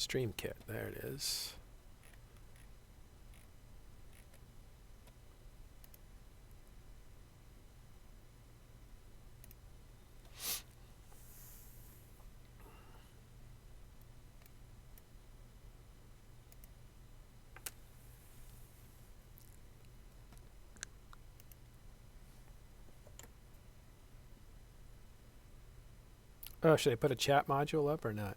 Stream kit. There it is. Oh, should I put a chat module up or not?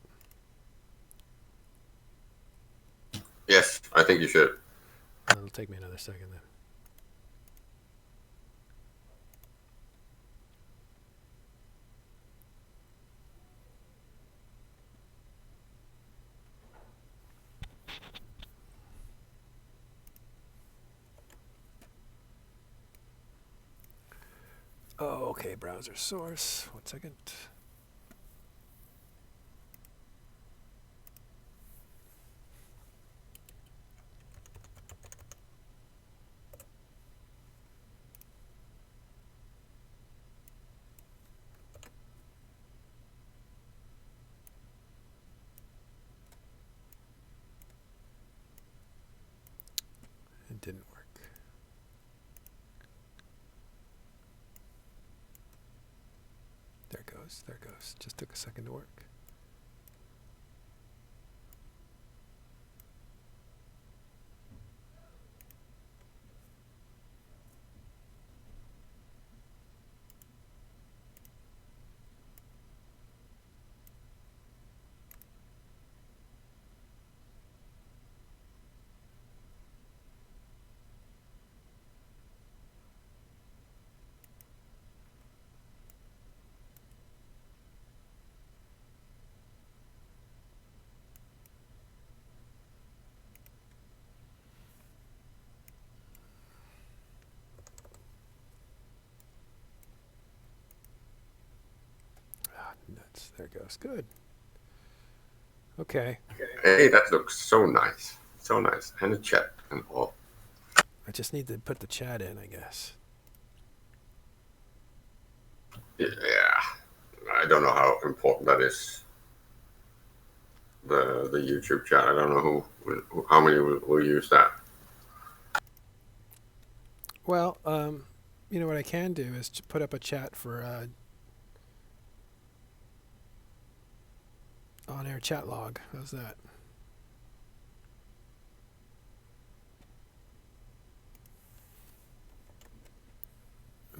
Yes, I think you should. It'll take me another second then. Oh, okay, browser source. 1 second. It didn't work. There it goes. There it goes. Just took a second to work. Nuts. There it goes. Good. Okay. Hey, that looks so nice. So nice. And a chat and all. I just need to put the chat in, I guess. Yeah. I don't know how important that is. The YouTube chat. I don't know how many will use that. Well, you know what I can do is to put up a chat for on-air chat log. How's that?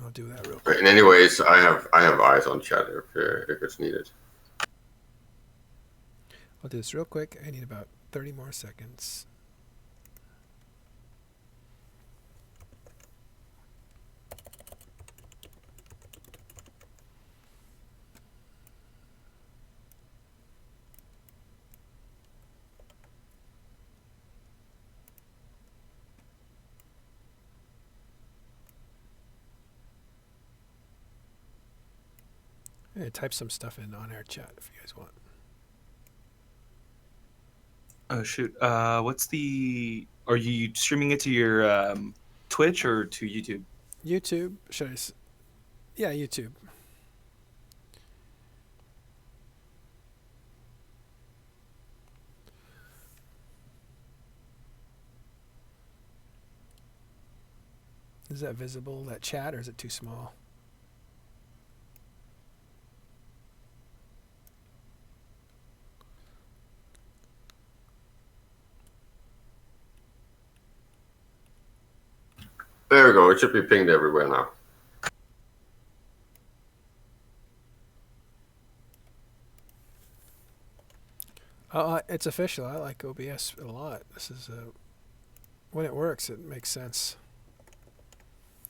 I'll do that real quick. In any ways, I have eyes on chat if it's needed. I'll do this real quick. I need about 30 more seconds. Yeah, type some stuff in on-air chat if you guys want. Oh shoot! What's the? Are you streaming it to your Twitch or to YouTube? YouTube. Should I? Yeah, YouTube. Is that visible, that chat, or is it too small? There we go. It should be pinged everywhere now. It's official. I like OBS a lot. This is when it works, it makes sense.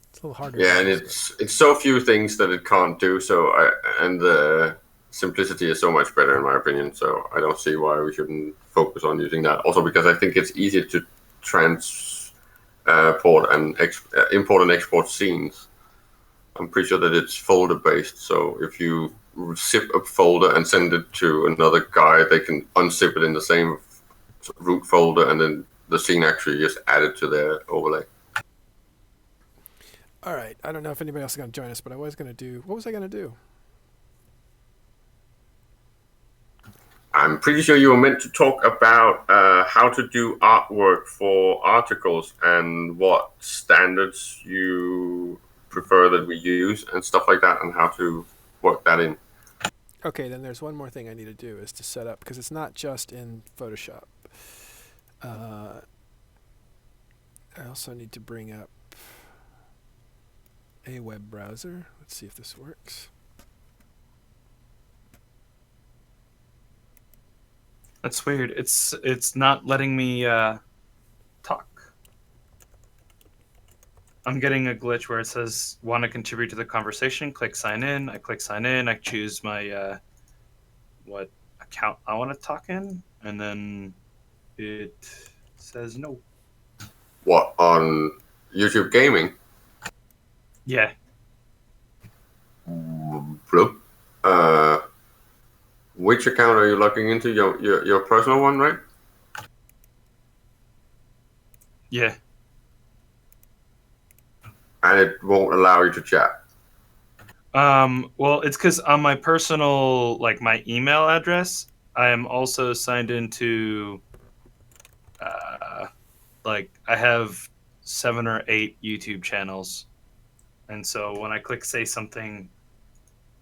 It's a little harder. Yeah, and it's so few things that it can't do. So the simplicity is so much better in my opinion. So I don't see why we shouldn't focus on using that. Also because I think it's easier to transport and import and export scenes. I'm pretty sure that it's folder based. So if you zip a folder and send it to another guy, they can unzip it in the same root folder, and then the scene actually just added to their overlay. All right. I don't know if anybody else is going to join us, but I was going to do. What was I going to do? I'm pretty sure you were meant to talk about how to do artwork for articles and what standards you prefer that we use and stuff like that, and how to work that in. Okay, then there's one more thing I need to do is to set up, because it's not just in Photoshop. I also need to bring up a web browser. Let's see if this works. That's weird. It's not letting me talk. I'm getting a glitch where it says want to contribute to the conversation. Click sign in. I click sign in. I choose my what account I want to talk in, and then it says no. What, on YouTube Gaming? Yeah. Bloop. Which account are you logging into? Your personal one, right? Yeah. And it won't allow you to chat. Well, it's because on my personal, like my email address, I am also signed into, like I have 7 or 8 YouTube channels, and so when I click say something,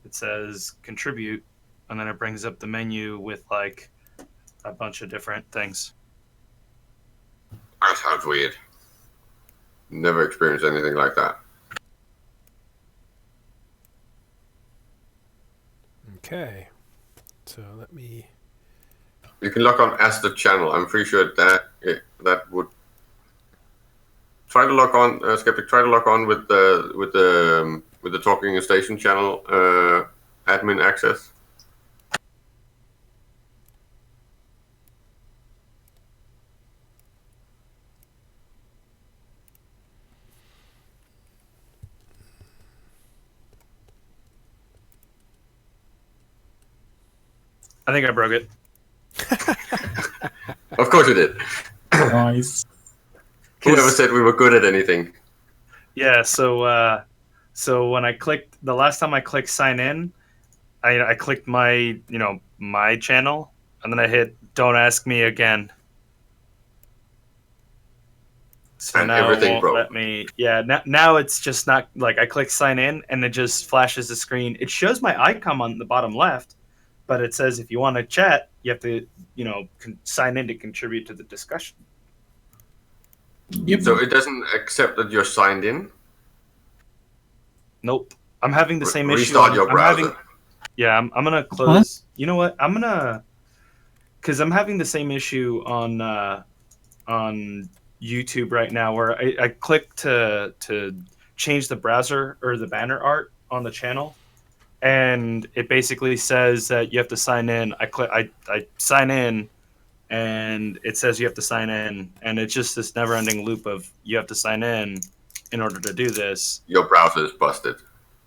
it says contribute, and then it brings up the menu with like a bunch of different things. That sounds weird. Never experienced anything like that. Okay, so let me. You can log on as the channel. I'm pretty sure that would. Try to log on, Skeptic. Try to log on with the Talking Station channel admin access. I think I broke it. Of course you did. Nice. Whoever said we were good at anything? Yeah, so when I clicked the last time I clicked sign in, I clicked my my channel, and then I hit don't ask me again. So And now everything it won't broke. let me. Yeah, now it's just not like I click sign in and it just flashes the screen. It shows my icon on the bottom left, but it says if you want to chat, you have to sign in to contribute to the discussion. Yep. So it doesn't accept that you're signed in. Nope, I'm having the same issue. Restart your browser. I'm gonna close. You know what? Because I'm having the same issue on YouTube right now, where I click to change the browser or the banner art on the channel, and it basically says that you have to sign in. I sign in, and it says you have to sign in, and it's just this never-ending loop of you have to sign in order to do this. Your browser is busted.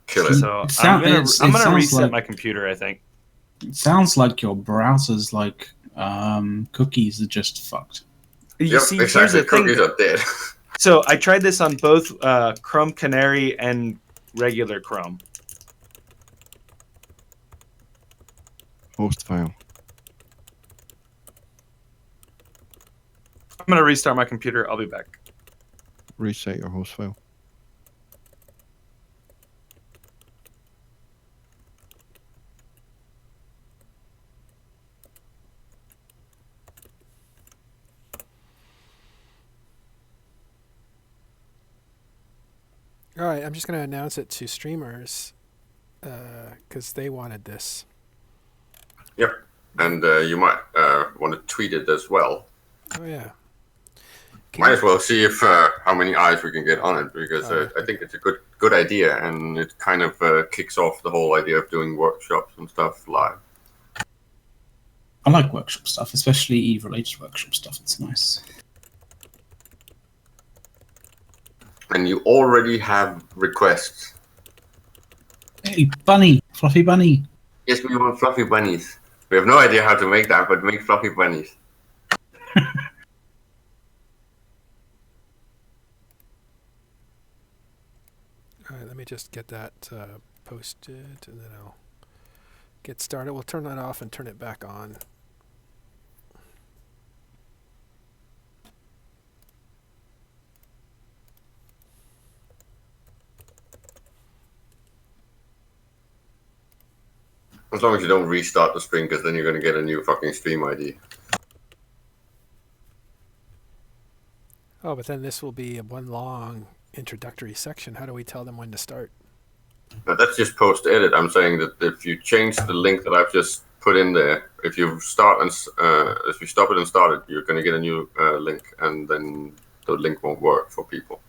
Kill it. So I'm gonna reset my computer, I think. It sounds like your browser's like cookies are just fucked. You see, here's exactly. the thing. Cookies are dead. So I tried this on both Chrome Canary and regular Chrome. Host file. I'm gonna restart my computer. I'll be back. Reset your host file. All right, I'm just going to announce it to streamers because they wanted this. Yep. And you might want to tweet it as well. Oh yeah. Might as well see if how many eyes we can get on it, because I think it's a good idea, and it kind of kicks off the whole idea of doing workshops and stuff live. I like workshop stuff, especially Eve-related workshop stuff. It's nice. And you already have requests. Hey, bunny, fluffy bunny. Yes, we want fluffy bunnies. We have no idea how to make that, but make fluffy bunnies. All right, let me just get that posted, and then I'll get started. We'll turn that off and turn it back on As long as you don't restart the stream, because then you're going to get a new fucking stream ID. Oh, but then this will be one long introductory section. How do we tell them when to start? Now, that's just post-edit. I'm saying that if you change the link that I've just put in there, if you stop it and start it, you're going to get a new link, and then the link won't work for people.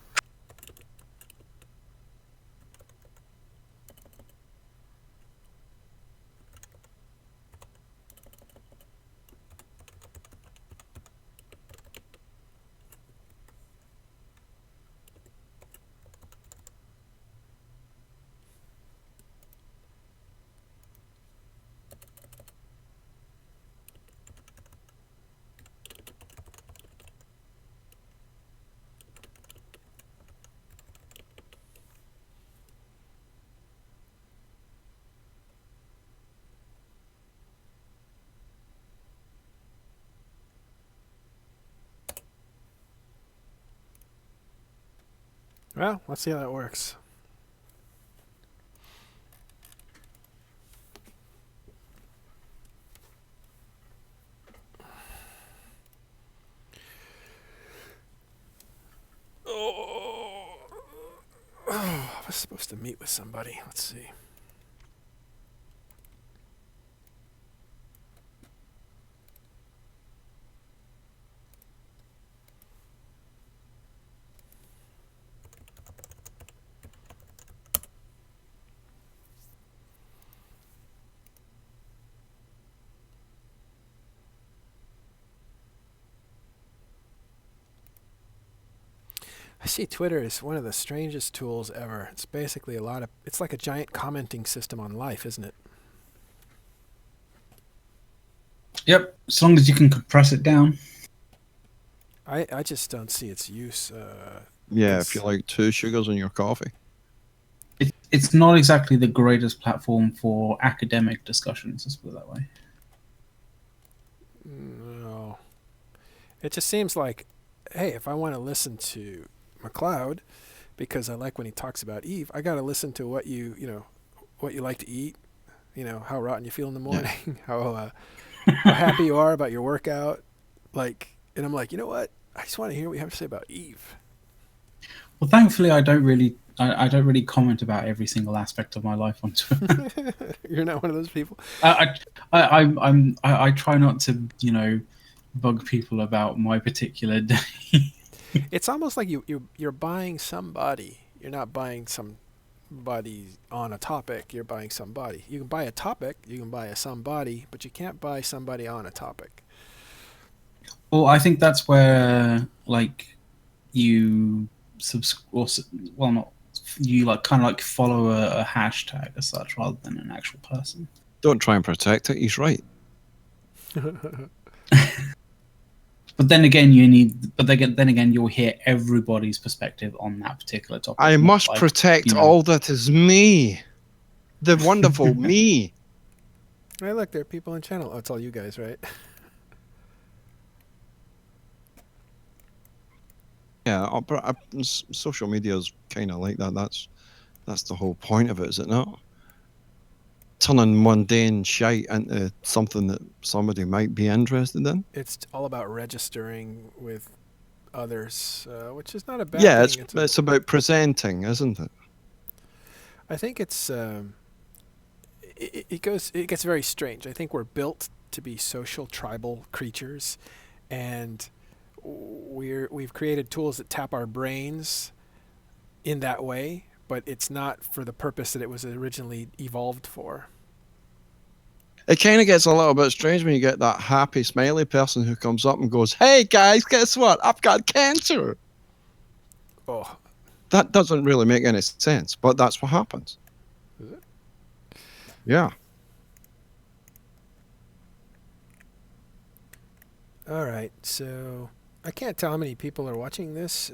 Well, let's see how that works. I was supposed to meet with somebody. Let's see. I see Twitter is one of the strangest tools ever. It's basically it's like a giant commenting system on life, isn't it? Yep, as long as you can compress it down. I just don't see its use. Yeah, if you like 2 sugars in your coffee. It's not exactly the greatest platform for academic discussions, let's put it that way. No. It just seems like, hey, if I want to listen to McLeod, because I like when he talks about Eve, I got to listen to what you like to eat, how rotten you feel in the morning, how happy you are about your workout, and I'm like, you know what? I just want to hear what you have to say about Eve. Well, thankfully, I don't really comment about every single aspect of my life on Twitter. You're not one of those people. I try not to, bug people about my particular day. It's almost like you're buying somebody. You're not buying somebody on a topic. You're buying somebody. You can buy a topic. You can buy a somebody, but you can't buy somebody on a topic. Well, I think that's where you follow a hashtag as such rather than an actual person. Don't try and protect it. He's right. But then again, you'll hear everybody's perspective on that particular topic. I must protect all that is me, the wonderful me. Hey, look, there are people in channel. Oh, it's all you guys, right? Yeah, but social media is kind of like that. That's the whole point of it, is it not? Turning mundane shite into something that somebody might be interested in. It's all about registering with others, which is not a bad thing. It's about presenting, isn't it? I think it's it gets very strange. I think we're built to be social, tribal creatures, and we've created tools that tap our brains in that way, but it's not for the purpose that it was originally evolved for. It kind of gets a little bit strange when you get that happy, smiley person who comes up and goes, "Hey guys, guess what? I've got cancer." Oh, that doesn't really make any sense, but that's what happens. Is it? Yeah. All right, so I can't tell how many people are watching this.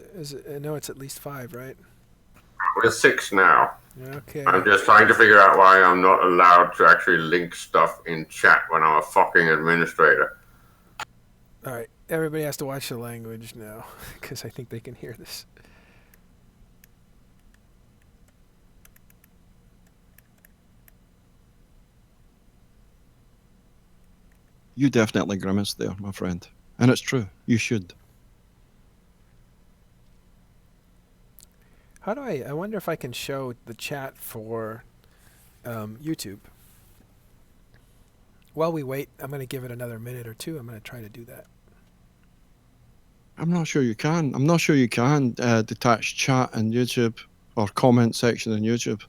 I know it's at least 5, right? We're 6 now. Okay. I'm just trying to figure out why I'm not allowed to actually link stuff in chat when I'm a fucking administrator. All right, everybody has to watch the language now, because I think they can hear this. You definitely grimaced there, my friend. And it's true. You should. How do I wonder if I can show the chat for YouTube. While we wait, I'm going to give it another minute or two. I'm going to try to do that. I'm not sure you can. I'm not sure you can detach chat in YouTube or comment section in YouTube.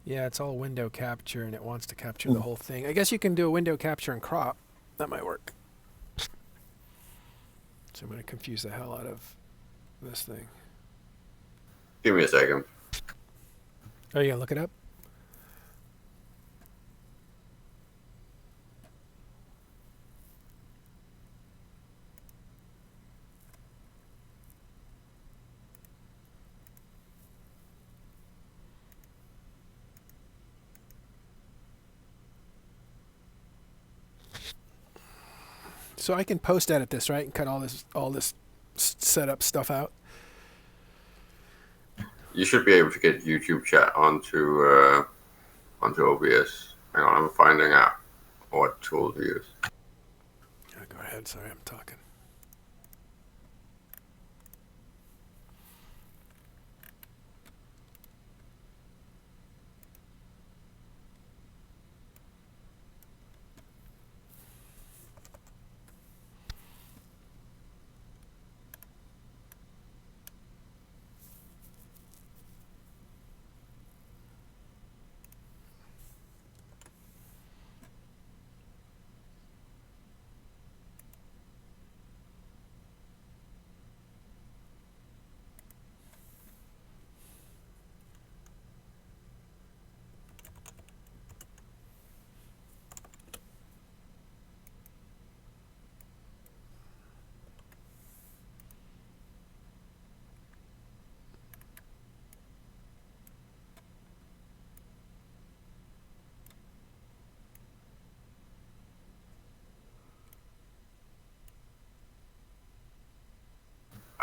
Yeah, it's all window capture, and it wants to capture the whole thing. I guess you can do a window capture and crop. That might work. So I'm going to confuse the hell out of this thing. Give me a second. Oh, you going to look it up? So I can post edit this, right, and cut all this setup stuff out. You should be able to get YouTube chat onto OBS. Hang on, I'm finding out what tool to use. Yeah, go ahead. Sorry, I'm talking.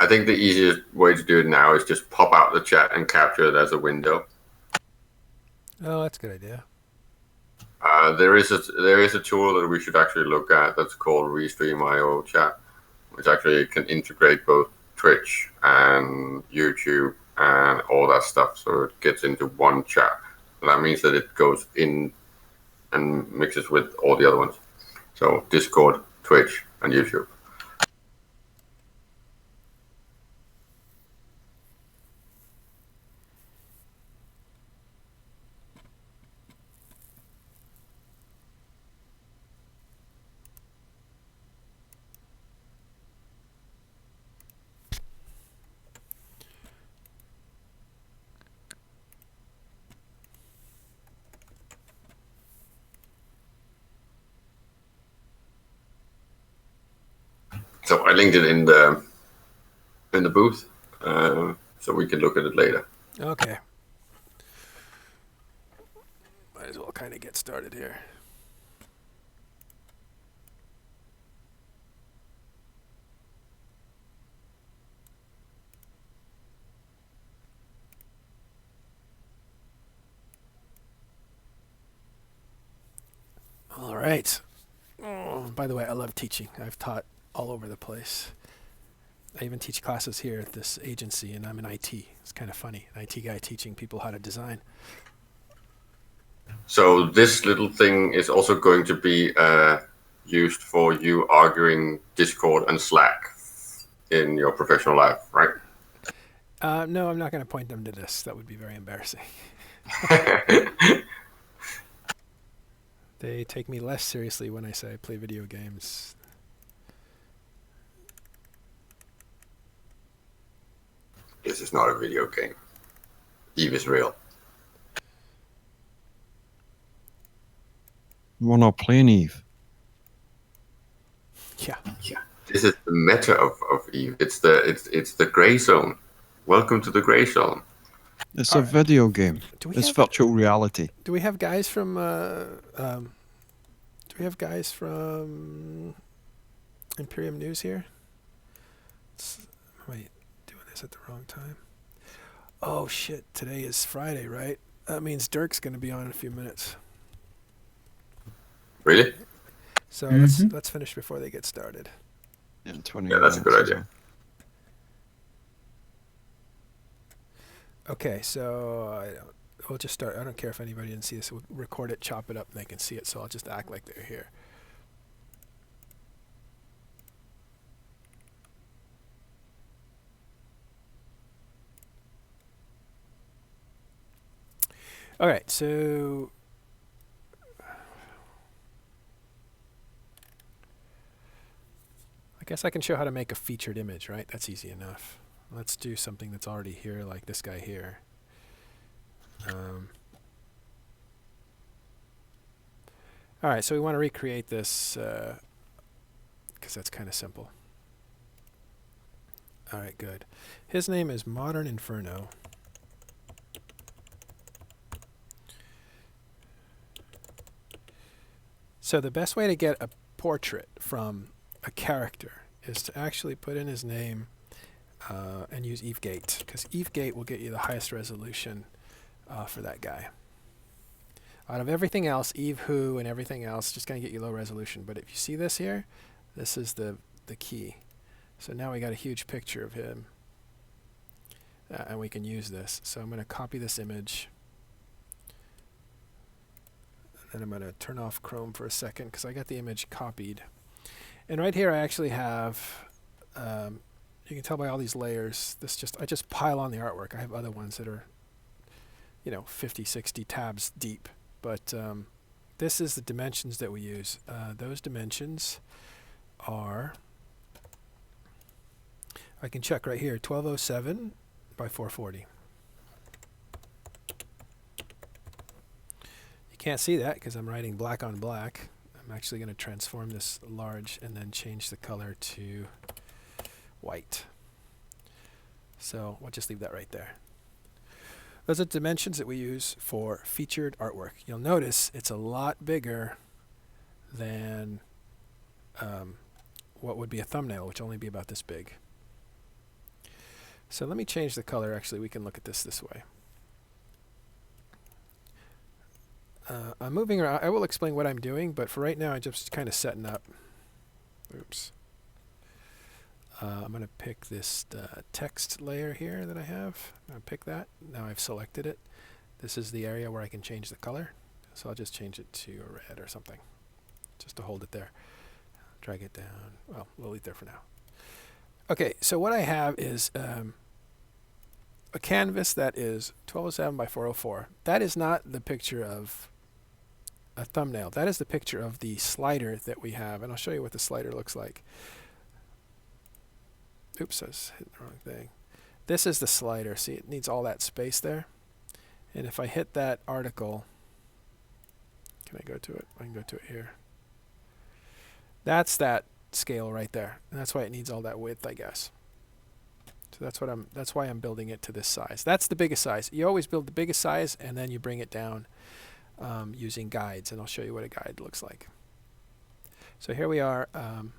I think the easiest way to do it now is just pop out the chat and capture it as a window. Oh, that's a good idea. There is a tool that we should actually look at that's called Restream.io chat, which actually can integrate both Twitch and YouTube and all that stuff, so it gets into one chat. And that means that it goes in and mixes with all the other ones. So Discord, Twitch, and YouTube. So I linked it in the booth, so we can look at it later. Okay. Might as well kind of get started here. All right. Oh, by the way, I love teaching. I've taught all over the place. I even teach classes here at this agency, and I'm in IT. It's kind of funny. An IT guy teaching people how to design. So this little thing is also going to be used for you arguing Discord and Slack in your professional life, right? No, I'm not going to point them to this. That would be very embarrassing. They take me less seriously when I say I play video games. This is not a video game. Eve is real. We're not playing Eve. Yeah. Yeah. This is the meta of Eve. It's the gray zone. Welcome to the gray zone. It's a video game. It's virtual reality. Do we have guys from Imperium News here? Wait, doing this at the wrong time. Oh shit! Today is Friday, right? That means Dirk's going to be on in a few minutes. Really? So Mhm. let's finish before they get started. Yeah, 20 Yeah, that's a good minutes, idea. Okay, so we'll just start. I don't care if anybody didn't see this. We'll record it, chop it up, and they can see it. So I'll just act like they're here. All right, so I guess I can show how to make a featured image, right? That's easy enough. Let's do something that's already here, like this guy here. All right, so we want to recreate this because that's kind of simple. All right, good. His name is Modern Inferno. So the best way to get a portrait from a character is to actually put in his name and use EveGate, because EveGate will get you the highest resolution for that guy. Out of everything else, EveWho and everything else, just going to get you low resolution. But if you see this here, this is the key. So now we got a huge picture of him, and we can use this. So I'm going to copy this image. And I'm going to turn off Chrome for a second because I got the image copied. And right here I actually have, you can tell by all these layers, I just pile on the artwork. I have other ones that are, 50, 60 tabs deep. But this is the dimensions that we use. Those dimensions are, I can check right here, 1207 by 440. Can't see that because I'm writing black on black. I'm actually going to transform this large and then change the color to white. So we'll just leave that right there. Those are dimensions that we use for featured artwork. You'll notice it's a lot bigger than what would be a thumbnail, which will only be about this big. So let me change the color. Actually, we can look at this way. I'm moving around. I will explain what I'm doing, but for right now, I'm just kind of setting up. Oops. I'm going to pick this text layer here that I have. I'm going to pick that. Now I've selected it. This is the area where I can change the color. So I'll just change it to a red or something, just to hold it there. Drag it down. Well, we'll leave it there for now. Okay, so what I have is a canvas that is 1207 by 404. That is not the picture of a thumbnail. That is the picture of the slider that we have, and I'll show you what the slider looks like. Oops, I was hitting the wrong thing. This is the slider. See, it needs all that space there. And if I hit that article, can I go to it? I can go to it here. That's that scale right there, and that's why it needs all that width, I guess. So that's why I'm building it to this size. That's the biggest size. You always build the biggest size and then you bring it down using guides, and I'll show you what a guide looks like. So here we are. I'm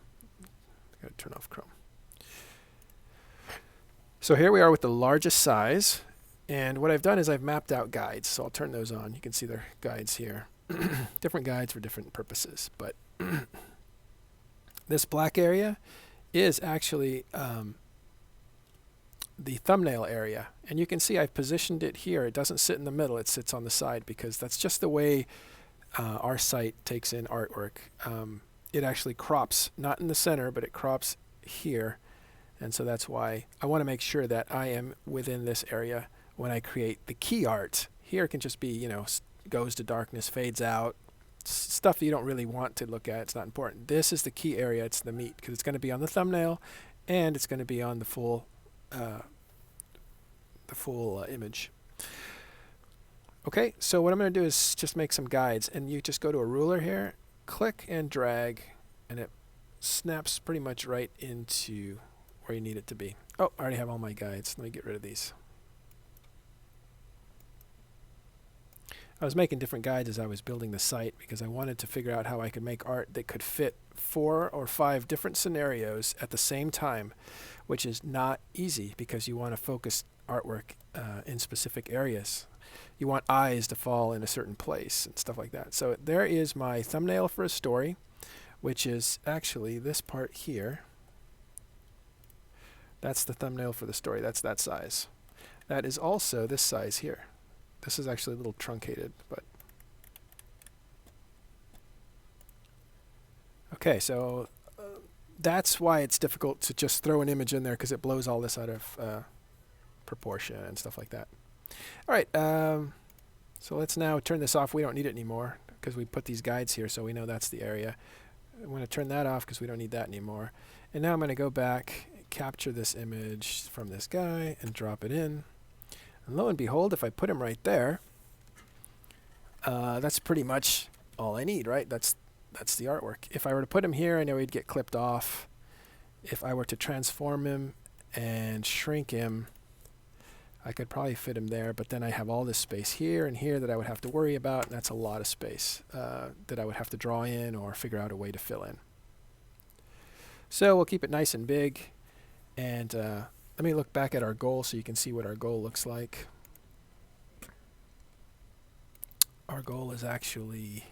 going to turn off Chrome. So here we are with the largest size, and what I've done is I've mapped out guides. So I'll turn those on. You can see their guides here. Different guides for different purposes, but this black area is actually the thumbnail area, and you can see I've positioned it here. It doesn't sit in the middle, it sits on the side, because that's just the way our site takes in artwork. It actually crops, not in the center, but it crops here, and so that's why I want to make sure that I am within this area when I create the key art. Here it can just be, goes to darkness, fades out, stuff you don't really want to look at. It's not important. This is the key area. It's the meat, because it's going to be on the thumbnail and it's going to be on the full image. Okay, so what I'm going to do is just make some guides, and you just go to a ruler here, click and drag, and it snaps pretty much right into where you need it to be. Oh, I already have all my guides. Let me get rid of these. I was making different guides as I was building the site because I wanted to figure out how I could make art that could fit 4 or 5 different scenarios at the same time, which is not easy because you want to focus artwork in specific areas. You want eyes to fall in a certain place and stuff like that. So there is my thumbnail for a story, which is actually this part here. That's the thumbnail for the story. That's that size. That is also this size here. This is actually a little truncated, but okay, so that's why it's difficult to just throw an image in there, because it blows all this out of proportion and stuff like that. All right, so let's now turn this off. We don't need it anymore because we put these guides here, so we know that's the area. I'm going to turn that off because we don't need that anymore. And now I'm going to go back, capture this image from this guy, and drop it in. And lo and behold, if I put him right there, that's pretty much all I need, right? That's the artwork. If I were to put him here, I know he'd get clipped off. If I were to transform him and shrink him, I could probably fit him there, but then I have all this space here and here that I would have to worry about, and that's a lot of space that I would have to draw in or figure out a way to fill in. So we'll keep it nice and big, and let me look back at our goal so you can see what our goal looks like. Our goal is actually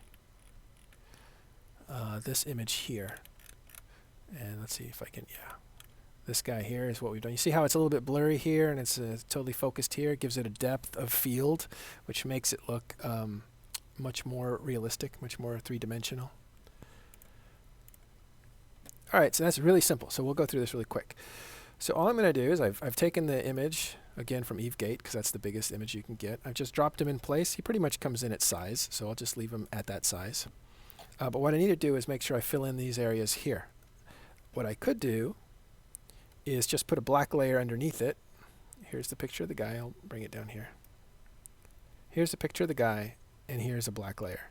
this image here. And let's see if I can, yeah. This guy here is what we've done. You see how it's a little bit blurry here and it's totally focused here? It gives it a depth of field, which makes it look much more realistic, much more three-dimensional. All right, so that's really simple. So we'll go through this really quick. So all I'm going to do is I've taken the image, again, from Eve Gate, because that's the biggest image you can get. I've just dropped him in place. He pretty much comes in at size, so I'll just leave him at that size. But what I need to do is make sure I fill in these areas here. What I could do is just put a black layer underneath it. Here's the picture of the guy. I'll bring it down here. Here's the picture of the guy, and here's a black layer.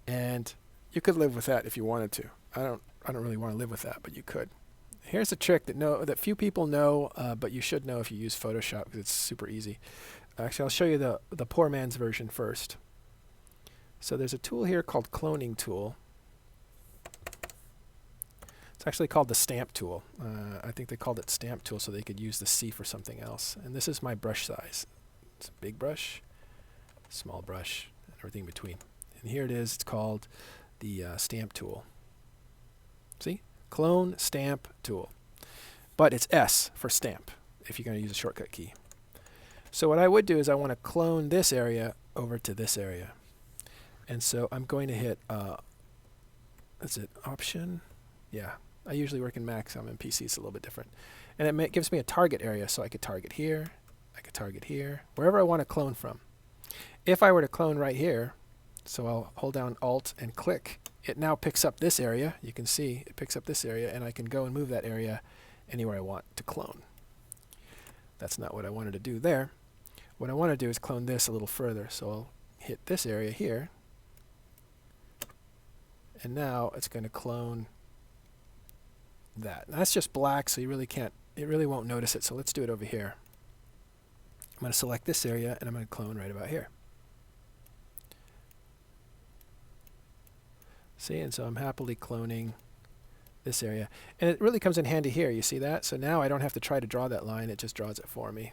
And you could live with that if you wanted to. I don't really want to live with that, but you could. Here's a trick that few people know, but you should know if you use Photoshop, because it's super easy. Actually, I'll show you the poor man's version first. So there's a tool here called Cloning Tool. It's actually called the Stamp Tool. I think they called it Stamp Tool so they could use the C for something else. And this is my brush size. It's a big brush, small brush, and everything in between. And here it is. It's called the Stamp Tool. See? Clone Stamp Tool. But it's S for stamp if you're going to use a shortcut key. So what I would do is I want to clone this area over to this area. And so I'm going to hit, is it Option? Yeah. I usually work in Mac, so I'm in PC, it's a little bit different. And it gives me a target area, so I could target here, I could target here, wherever I want to clone from. If I were to clone right here, so I'll hold down Alt and click, it now picks up this area. You can see it picks up this area, and I can go and move that area anywhere I want to clone. That's not what I wanted to do there. What I want to do is clone this a little further, so I'll hit this area here, and now it's going to clone that. And that's just black, so you really can't, it really won't notice it. So let's do it over here. I'm going to select this area, and I'm going to clone right about here. See, and so I'm happily cloning this area. And it really comes in handy here, you see that? So now I don't have to try to draw that line, it just draws it for me.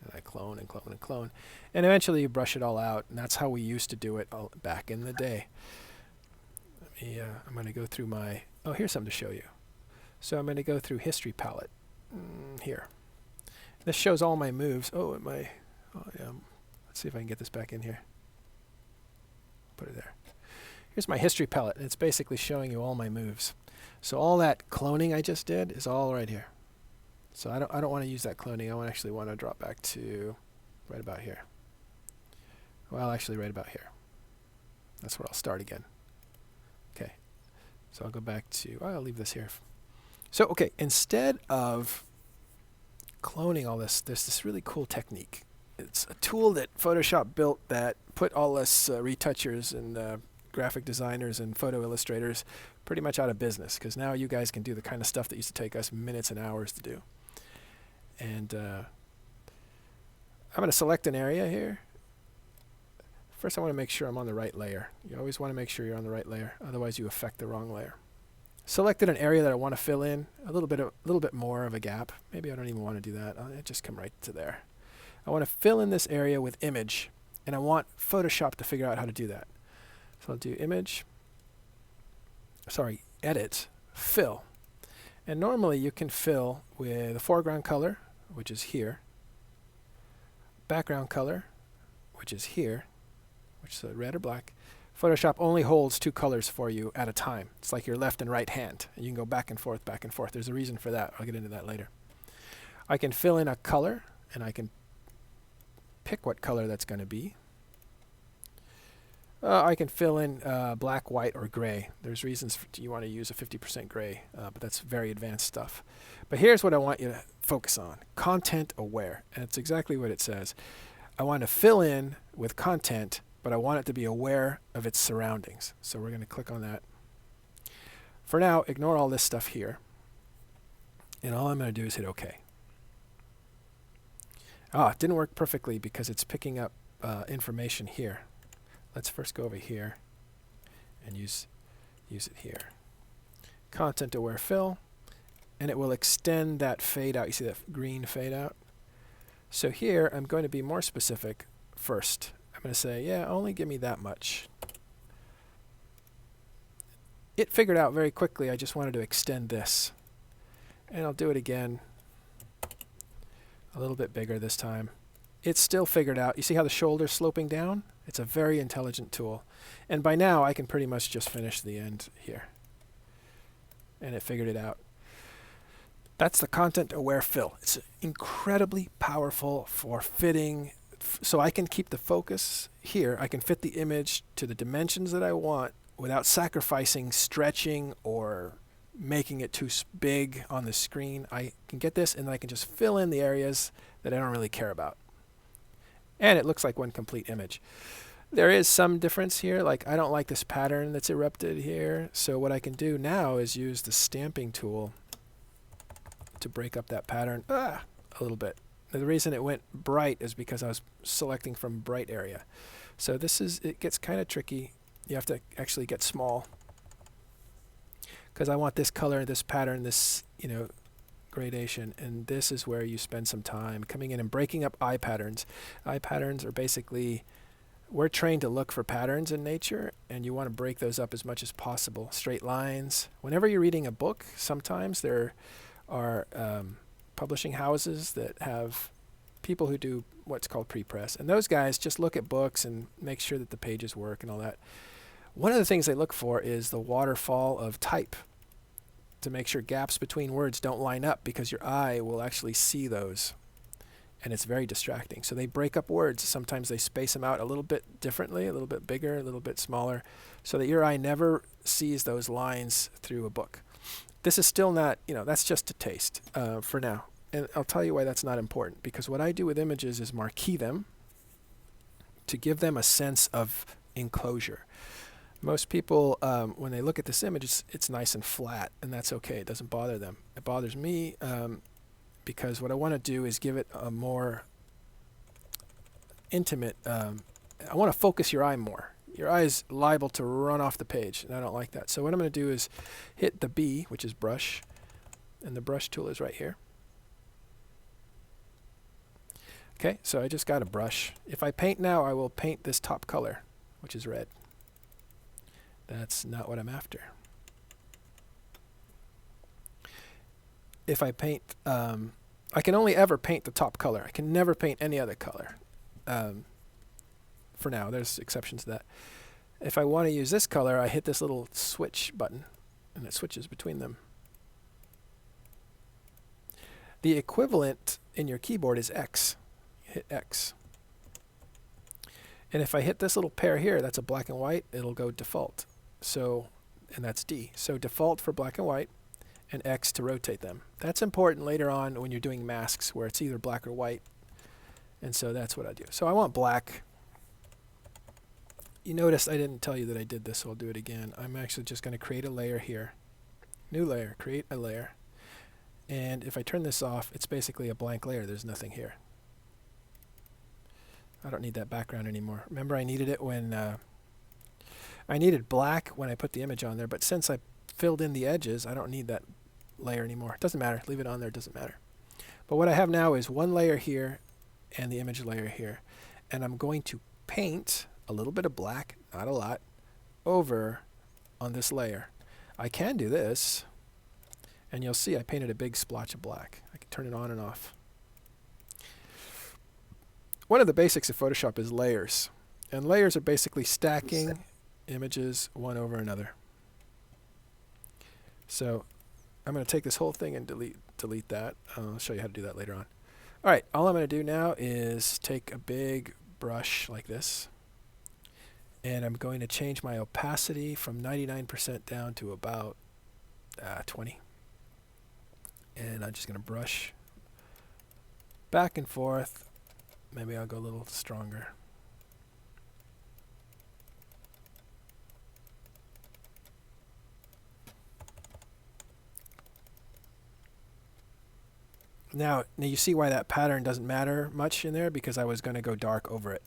And I clone and clone and clone. And eventually you brush it all out, and that's how we used to do it back in the day. I'm going to go through my, oh, here's something to show you. So I'm going to go through History Palette here. This shows all my moves. Oh, yeah. Let's see if I can get this back in here. Put it there. Here's my History Palette, and it's basically showing you all my moves. So all that cloning I just did is all right here. So I don't want to use that cloning. I actually want to drop back to right about here. Well, actually right about here. That's where I'll start again. Okay. So I'll go back to, I'll leave this here. So, okay, instead of cloning all this, there's this really cool technique. It's a tool that Photoshop built that put all us retouchers and graphic designers and photo illustrators pretty much out of business, because now you guys can do the kind of stuff that used to take us minutes and hours to do. And I'm going to select an area here. First, I want to make sure I'm on the right layer. You always want to make sure you're on the right layer, otherwise you affect the wrong layer. Selected an area that I want to fill in, a little bit more of a gap. Maybe I don't even want to do that. I'll just come right to there. I want to fill in this area with image, and I want Photoshop to figure out how to do that. So I'll do edit, fill. And normally you can fill with a foreground color, which is here, background color, which is here, which is red or black. Photoshop only holds 2 colors for you at a time. It's like your left and right hand, and you can go back and forth, back and forth. There's a reason for that. I'll get into that later. I can fill in a color, and I can pick what color that's going to be. I can fill in black, white, or gray. There's reasons you want to use a 50% gray, but that's very advanced stuff. But here's what I want you to focus on. Content aware. And it's exactly what it says. I want to fill in with content, but I want it to be aware of its surroundings. So we're going to click on that. For now, ignore all this stuff here. And all I'm going to do is hit OK. It didn't work perfectly because it's picking up information here. Let's first go over here and use it here. Content aware fill, and it will extend that fade out. You see that green fade out? So here I'm going to be more specific first. I'm going to say, yeah, only give me that much. It figured out very quickly I just wanted to extend this. And I'll do it again. A little bit bigger this time. It's still figured out. You see how the shoulder's sloping down? It's a very intelligent tool. And by now, I can pretty much just finish the end here. And it figured it out. That's the content-aware fill. It's incredibly powerful for fitting. So I can keep the focus here. I can fit the image to the dimensions that I want without sacrificing stretching or making it too big on the screen. I can get this, and then I can just fill in the areas that I don't really care about. And it looks like one complete image. There is some difference here, like I don't like this pattern that's erupted here, so what I can do now is use the stamping tool to break up that pattern a little bit. Now, the reason it went bright is because I was selecting from bright area. So it gets kind of tricky. You have to actually get small, because I want this color, this pattern, this, gradation, and this is where you spend some time coming in and breaking up eye patterns. Eye patterns are basically, we're trained to look for patterns in nature, and you want to break those up as much as possible. Straight lines. Whenever you're reading a book, sometimes there are publishing houses that have people who do what's called pre-press, and those guys just look at books and make sure that the pages work and all that. One of the things they look for is the waterfall of type, to make sure gaps between words don't line up, because your eye will actually see those, and it's very distracting. So they break up words. Sometimes they space them out a little bit differently, a little bit bigger, a little bit smaller, so that your eye never sees those lines through a book. This is still not, that's just a taste for now. And I'll tell you why that's not important, because what I do with images is marquee them to give them a sense of enclosure. Most people, when they look at this image, it's nice and flat, and that's okay. It doesn't bother them. It bothers me because what I want to do is give it a more intimate, I want to focus your eye more. Your eye is liable to run off the page, and I don't like that. So what I'm going to do is hit the B, which is brush, and the brush tool is right here. Okay, so I just got a brush. If I paint now, I will paint this top color, which is red. That's not what I'm after. If I paint, I can only ever paint the top color. I can never paint any other color. For now, there's exceptions to that. If I want to use this color, I hit this little switch button, and it switches between them. The equivalent in your keyboard is X. Hit X. And if I hit this little pair here, that's a black and white, it'll go default. So, and that's D. So default for black and white, and X to rotate them. That's important later on when you're doing masks where it's either black or white. And so that's what I do. So I want black. You notice I didn't tell you that I did this, so I'll do it again. I'm actually just going to create a layer here. New layer, create a layer. And if I turn this off, it's basically a blank layer. There's nothing here. I don't need that background anymore. Remember, I needed it when I needed black when I put the image on there, but since I filled in the edges, I don't need that layer anymore. It doesn't matter. Leave it on there. It doesn't matter. But what I have now is one layer here and the image layer here. And I'm going to paint a little bit of black, not a lot, over on this layer. I can do this, and you'll see I painted a big splotch of black. I can turn it on and off. One of the basics of Photoshop is layers. And layers are basically stacking images one over another. So I'm going to take this whole thing and delete that. I'll show you how to do that later on. All right, all I'm going to do now is take a big brush like this, and I'm going to change my opacity from 99% down to about 20. And I'm just going to brush back and forth. Maybe I'll go a little stronger. Now you see why that pattern doesn't matter much in there, because I was going to go dark over it.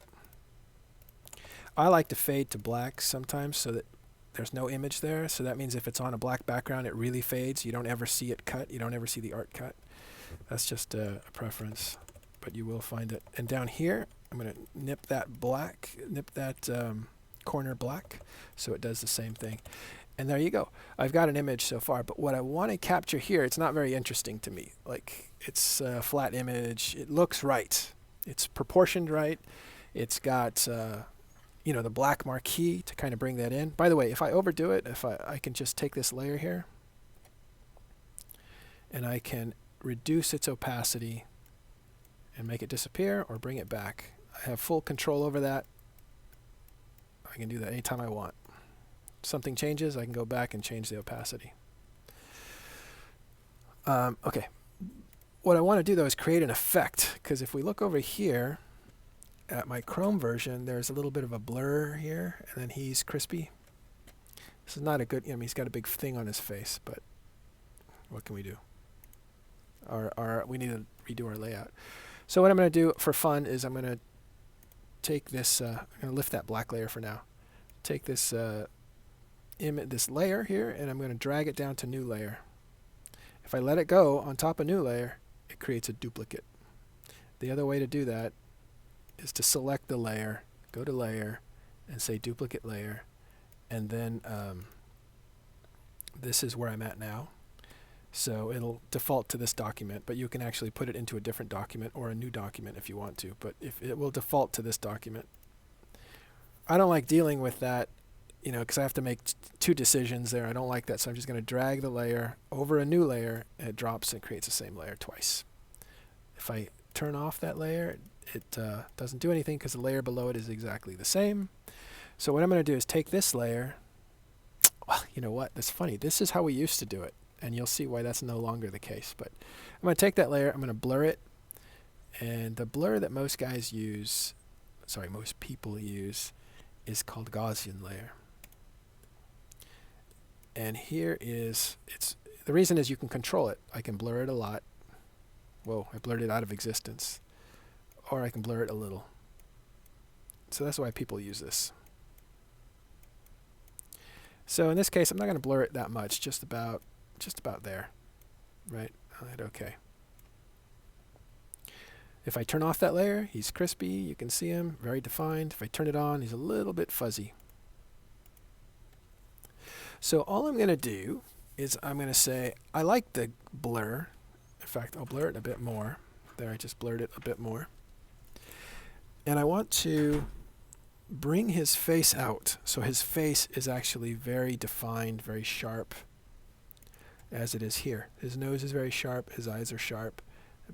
I like to fade to black sometimes so that there's no image there. So that means if it's on a black background, it really fades. You don't ever see it cut. You don't ever see the art cut. That's just a preference, but you will find it. And down here, I'm going to nip that black, nip that corner black, so it does the same thing. And there you go. I've got an image so far, but what I want to capture here, it's not very interesting to me. Like, it's a flat image. It looks right. It's proportioned right. It's got, you know, the black marquee to kind of bring that in. By the way, if I overdo it, if I can just take this layer here, and I can reduce its opacity and make it disappear or bring it back. I have full control over that. I can do that anytime I want. Something changes, I can go back and change the opacity. Okay. What I want to do though is create an effect, because if we look over here at my Chrome version, there's a little bit of a blur here, and then he's crispy. This is not a good, I mean, he's got a big thing on his face, but what can we do? We need to redo our layout. So what I'm going to do for fun is I'm going to take this, I'm going to lift that black layer for now. Take this this layer here, and I'm going to drag it down to new layer. If I let it go on top of new layer, it creates a duplicate. The other way to do that is to select the layer, go to layer, and say duplicate layer, and then this is where I'm at now. So it'll default to this document, but you can actually put it into a different document or a new document if you want to, but if it will default to this document. I don't like dealing with that, you know, because I have to make two decisions there. I don't like that, so I'm just going to drag the layer over a new layer, and it drops and creates the same layer twice. If I turn off that layer, it doesn't do anything because the layer below it is exactly the same. So what I'm going to do is take this layer. Well, you know what? That's funny. This is how we used to do it, and you'll see why that's no longer the case. But I'm going to take that layer, I'm going to blur it, and the blur that most guys use, sorry, most people use, is called Gaussian layer. And here is, the reason is you can control it. I can blur it a lot. Whoa, I blurred it out of existence. Or I can blur it a little. So that's why people use this. So in this case, I'm not going to blur it that much, just about there. Right? I'll hit OK. If I turn off that layer, he's crispy. You can see him, very defined. If I turn it on, he's a little bit fuzzy. So all I'm going to do is I'm going to say, I like the blur. In fact, I'll blur it a bit more. There, I just blurred it a bit more. And I want to bring his face out. So his face is actually very defined, very sharp, as it is here. His nose is very sharp. His eyes are sharp.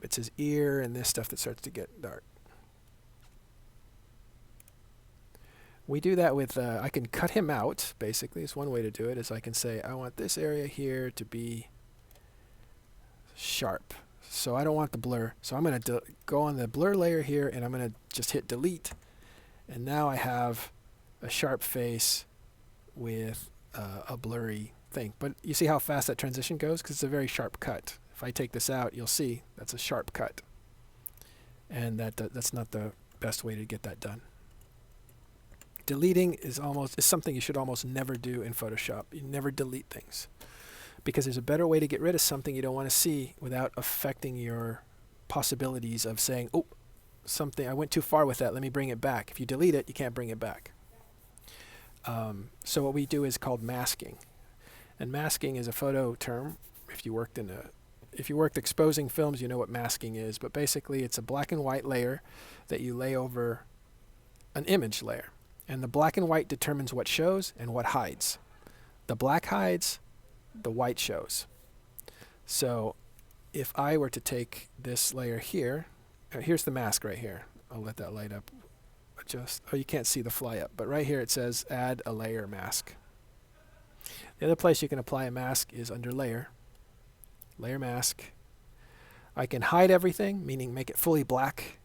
It's his ear and this stuff that starts to get dark. We do that with, I can cut him out, basically. It's one way to do it, is I can say, I want this area here to be sharp. So I don't want the blur. So I'm going to go on the blur layer here, and I'm going to just hit delete. And now I have a sharp face with a blurry thing. But you see how fast that transition goes? Because it's a very sharp cut. If I take this out, you'll see that's a sharp cut. And that's not the best way to get that done. Deleting is something you should almost never do in Photoshop. You never delete things, because there's a better way to get rid of something you don't want to see without affecting your possibilities of saying, oh, something. I went too far with that. Let me bring it back. If you delete it, you can't bring it back. So what we do is called masking. And masking is a photo term. If you worked exposing films, you know what masking is. But basically, it's a black and white layer that you lay over an image layer. And the black and white determines what shows and what hides. The black hides, the white shows. So if I were to take this layer here, here's the mask right here. I'll let that light up. Adjust. Oh, you can't see the fly up, but right here it says add a layer mask. The other place you can apply a mask is under layer. Layer mask. I can hide everything, meaning make it fully black,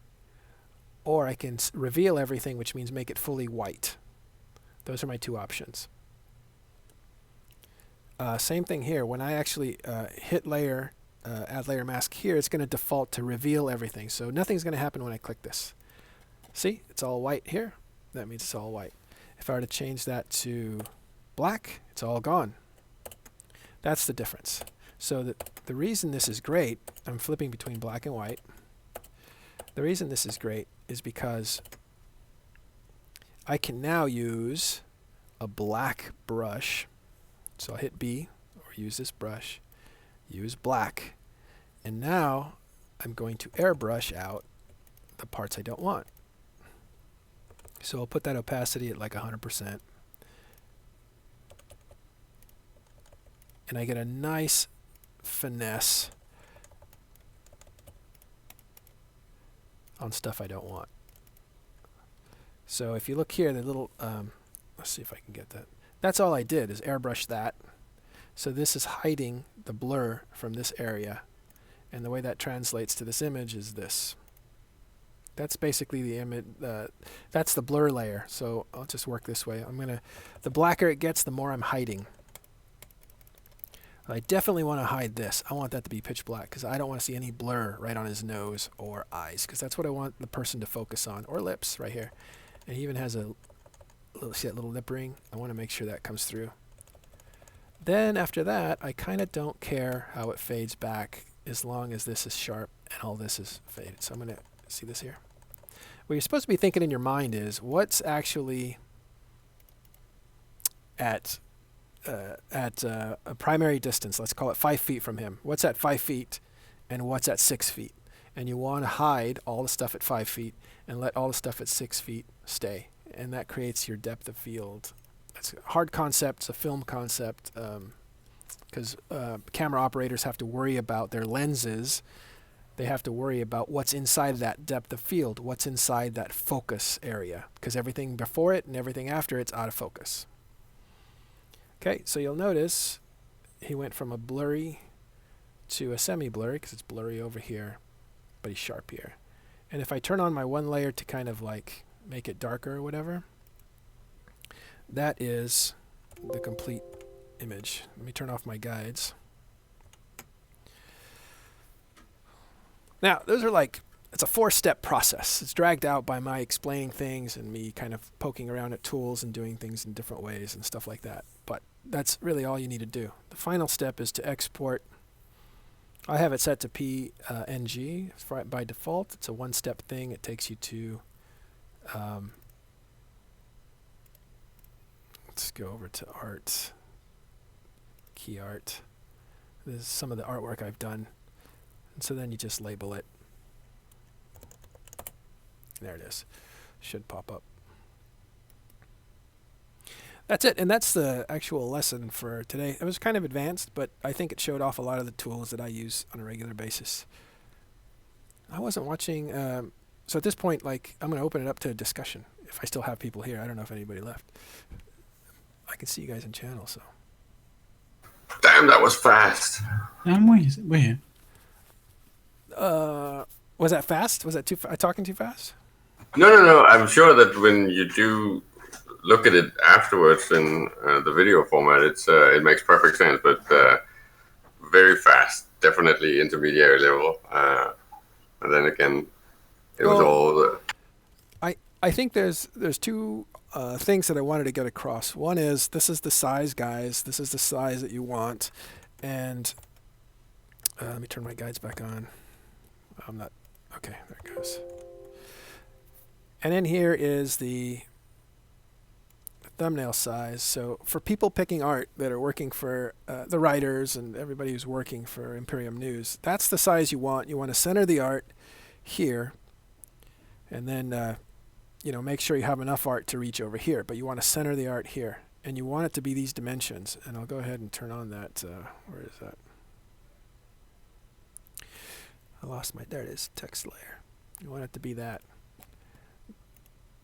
or I can reveal everything, which means make it fully white. Those are my two options. Same thing here. When I actually hit layer, add layer mask here, it's going to default to reveal everything. So nothing's going to happen when I click this. See, it's all white here. That means it's all white. If I were to change that to black, it's all gone. That's the difference. So the reason this is great, I'm flipping between black and white. The reason this is great is because I can now use a black brush. So I'll hit B, or use this brush, use black, and now I'm going to airbrush out the parts I don't want. So I'll put that opacity at like 100%. And I get a nice finesse on stuff I don't want. So if you look here, the little, let's see if I can get that. That's all I did is airbrush that. So this is hiding the blur from this area. And the way that translates to this image is this. That's basically the image, that's the blur layer. So I'll just work this way. The blacker it gets, the more I'm hiding. I definitely want to hide this. I want that to be pitch black because I don't want to see any blur right on his nose or eyes, because that's what I want the person to focus on, or lips right here. And he even has a little, see that little lip ring? I want to make sure that comes through. Then after that, I kind of don't care how it fades back as long as this is sharp and all this is faded. So I'm going to see this here. What you're supposed to be thinking in your mind is what's actually at a primary distance. Let's call it 5 feet from him. What's at 5 feet and what's at 6 feet? And you want to hide all the stuff at 5 feet and let all the stuff at 6 feet stay. And that creates your depth of field. It's a hard concept. It's a film concept because camera operators have to worry about their lenses. They have to worry about what's inside that depth of field, what's inside that focus area, because everything before it and everything after it's out of focus. Okay, so you'll notice he went from a blurry to a semi-blurry because it's blurry over here, but he's sharp here. And if I turn on my one layer to kind of like make it darker or whatever, that is the complete image. Let me turn off my guides. Now, those are like, it's a 4-step process. It's dragged out by my explaining things and me kind of poking around at tools and doing things in different ways and stuff like that. But that's really all you need to do. The final step is to export. I have it set to PNG by default. It's a 1-step thing. It takes you to, let's go over to art, key art. This is some of the artwork I've done. And so then you just label it. There it is. Should pop up. That's it, and that's the actual lesson for today. It was kind of advanced, but I think it showed off a lot of the tools that I use on a regular basis. I wasn't watching, so at this point, like, I'm going to open it up to a discussion. If I still have people here, I don't know if anybody left. I can see you guys in channel, so. Damn, that was fast. We're here. Was that fast? Was that talking too fast? No. I'm sure that when you do look at it afterwards in the video format, it makes perfect sense. But very fast, definitely intermediary level. And then again, it was all the. I think there's two things that I wanted to get across. One is this is the size, guys. This is the size that you want, and let me turn my guides back on. I'm not. Okay, there it goes. And then here is the thumbnail size. So for people picking art that are working for the writers and everybody who's working for Imperium News, that's the size you want. You want to center the art here, and then make sure you have enough art to reach over here. But you want to center the art here, and you want it to be these dimensions. And I'll go ahead and turn on that. Where is that? I lost my. There it is. Text layer. You want it to be that.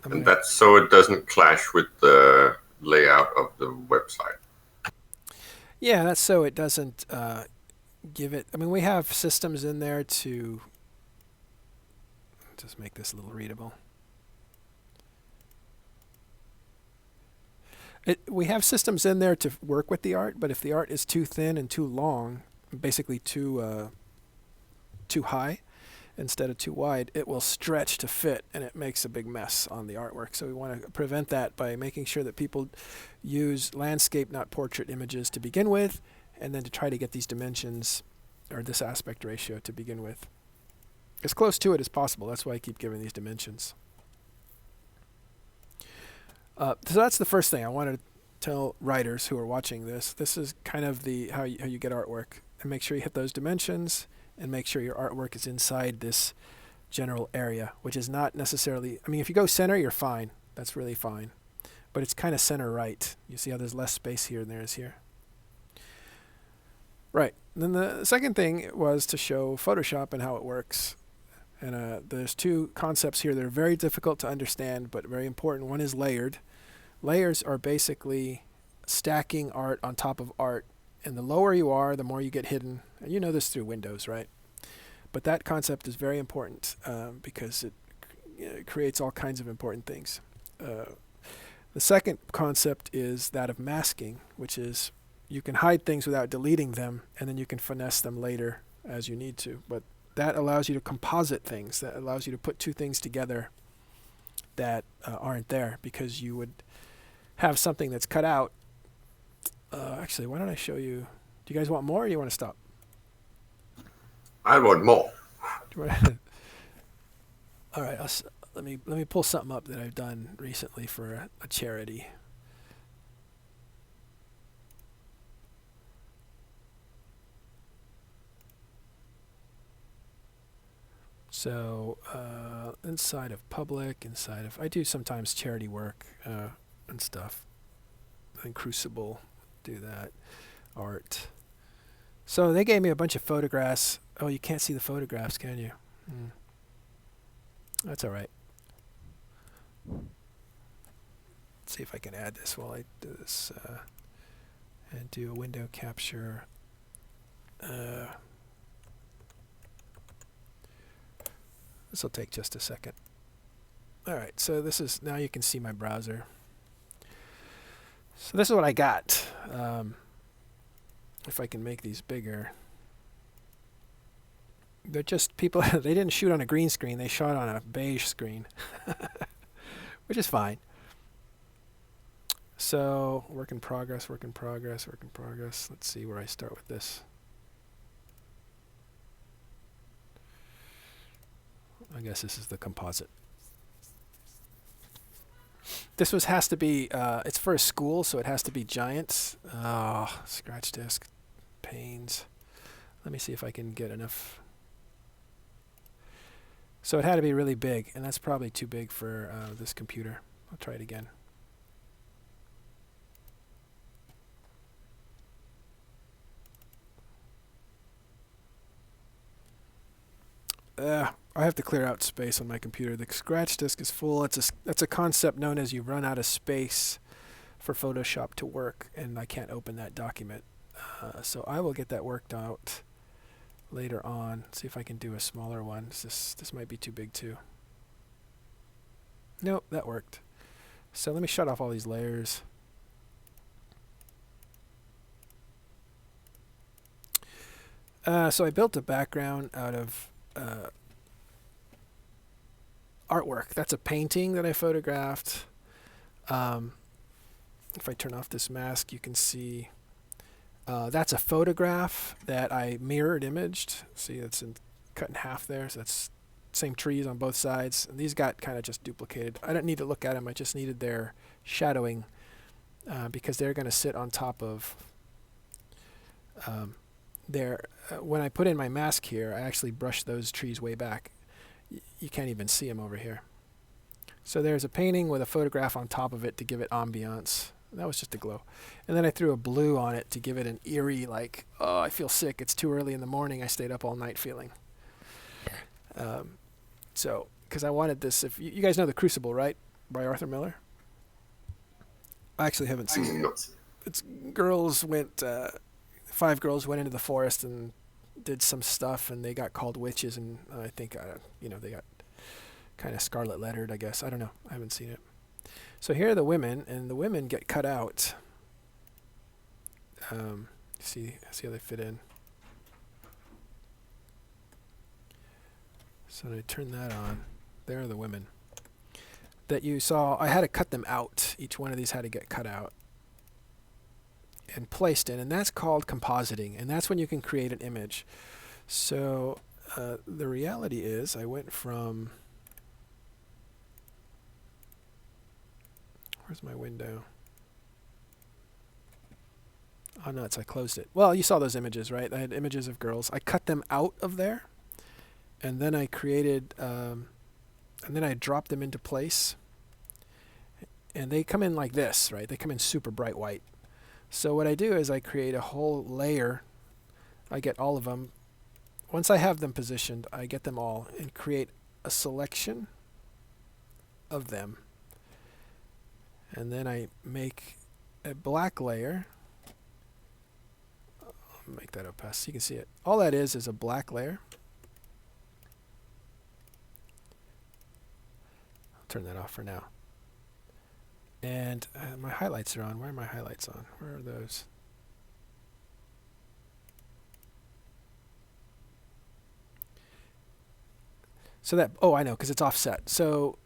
And that's so it doesn't clash with the layout of the website. Yeah, that's so it doesn't give it. I mean, we have systems in there to just make this a little readable. We have systems in there to work with the art, but if the art is too thin and too long, basically too high instead of too wide, it will stretch to fit, and it makes a big mess on the artwork. So we want to prevent that by making sure that people use landscape, not portrait images to begin with, and then to try to get these dimensions or this aspect ratio to begin with as close to it as possible. That's why I keep giving these dimensions. So that's the first thing I want to tell writers who are watching this. This is kind of the how you get artwork, and make sure you hit those dimensions, and make sure your artwork is inside this general area, which is not necessarily, I mean, if you go center, you're fine. That's really fine. But it's kind of center right. You see how there's less space here than there is here? Right. Then the second thing was to show Photoshop and how it works. And there's two concepts here that are very difficult to understand, but very important. One is layered. Layers are basically stacking art on top of art. And the lower you are, the more you get hidden. And you know this through Windows, right? But that concept is very important because it creates all kinds of important things. The second concept is that of masking, which is you can hide things without deleting them, and then you can finesse them later as you need to. But that allows you to composite things. That allows you to put two things together that aren't there, because you would have something that's cut out. Actually, why don't I show you? Do you guys want more, or do you want to stop? I want more. All right, let me pull something up that I've done recently for a charity. So inside of public, I do sometimes charity work and stuff. And Crucible, do that. Art. So they gave me a bunch of photographs. Oh, you can't see the photographs, can you? That's all right. Let's see if I can add this while I do this. And do a window capture. This will take just a second. All right, so this is, now you can see my browser. So this is what I got. If I can make these bigger. They're just people, they didn't shoot on a green screen, they shot on a beige screen, which is fine. So, work in progress. Let's see where I start with this. I guess this is the composite. This has to be, it's for a school, so it has to be giant. Oh, scratch disk, pains. Let me see if I can get enough. So it had to be really big, and that's probably too big for this computer. I'll try it again. I have to clear out space on my computer. The scratch disk is full. That's a concept known as you run out of space for Photoshop to work, and I can't open that document. So I will get that worked out later on. See if I can do a smaller one. This might be too big too. Nope, that worked. So let me shut off all these layers. So I built a background out of artwork. That's a painting that I photographed. If I turn off this mask, you can see that's a photograph that I mirrored imaged. See, it's cut in half there, so that's same trees on both sides. And these got kind of just duplicated. I don't need to look at them. I just needed their shadowing because they're going to sit on top of when I put in my mask here, I actually brushed those trees way back. You can't even see them over here. So there's a painting with a photograph on top of it to give it ambiance. That was just a glow. And then I threw a blue on it to give it an eerie, like, oh, I feel sick. It's too early in the morning. I stayed up all night feeling. So, because I wanted this, if you guys know The Crucible, right? By Arthur Miller? I actually haven't seen it. It's girls went, 5 girls went into the forest and did some stuff, and they got called witches, and I think, they got kind of scarlet lettered, I guess. I don't know. I haven't seen it. So here are the women, and the women get cut out. See how they fit in. So I turn that on. There are the women that you saw. I had to cut them out. Each one of these had to get cut out and placed in, and that's called compositing, and that's when you can create an image. So the reality is I went from... Where's my window? Oh, nuts, I closed it. Well, you saw those images, right? I had images of girls. I cut them out of there, and then I created, and then I dropped them into place. And they come in like this, right? They come in super bright white. So what I do is I create a whole layer. I get all of them. Once I have them positioned, I get them all and create a selection of them. And then I make a black layer. I'll make that opaque so you can see it. All that is a black layer. I'll turn that off for now. And my highlights are on. Where are my highlights on? Where are those? So that, oh, I know, because it's offset. So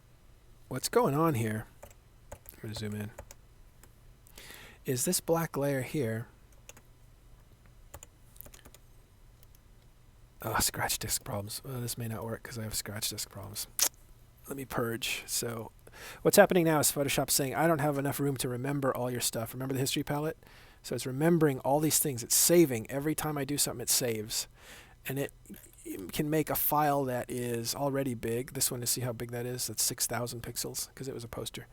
what's going on here, I'm going to zoom in, is this black layer here. Oh, scratch disk problems. This may not work because I have scratch disk problems. Let me purge. So what's happening now is Photoshop saying, I don't have enough room to remember all your stuff. Remember the history palette? So it's remembering all these things. It's saving. Every time I do something, it saves. And it can make a file that is already big. This one, to see how big that is, that's 6,000 pixels because it was a poster.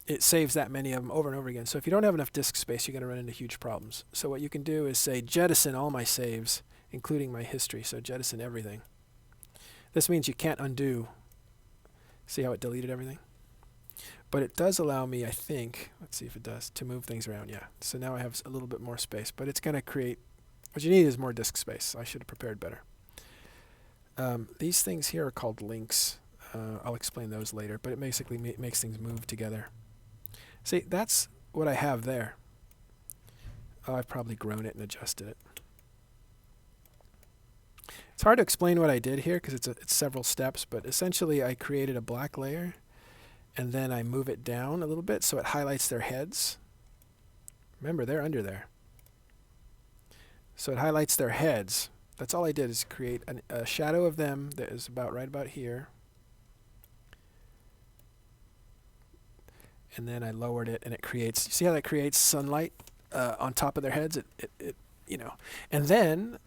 It saves that many of them over and over again. So if you don't have enough disk space, you're going to run into huge problems. So what you can do is say, jettison all my saves, including my history. So jettison everything. This means you can't undo. See how it deleted everything? But it does allow me, I think, let's see if it does, to move things around. Yeah. So now I have a little bit more space, but it's going to create, what you need is more disk space. I should have prepared better. These things here are called links. I'll explain those later, but it basically makes things move together. See, that's what I have there. Oh, I've probably grown it and adjusted it. It's hard to explain what I did here because it's several steps, but essentially I created a black layer and then I move it down a little bit so it highlights their heads. Remember, they're under there. So it highlights their heads. That's all I did is create a shadow of them that is right about here. And then I lowered it and it creates, you see how that creates sunlight on top of their heads? It and then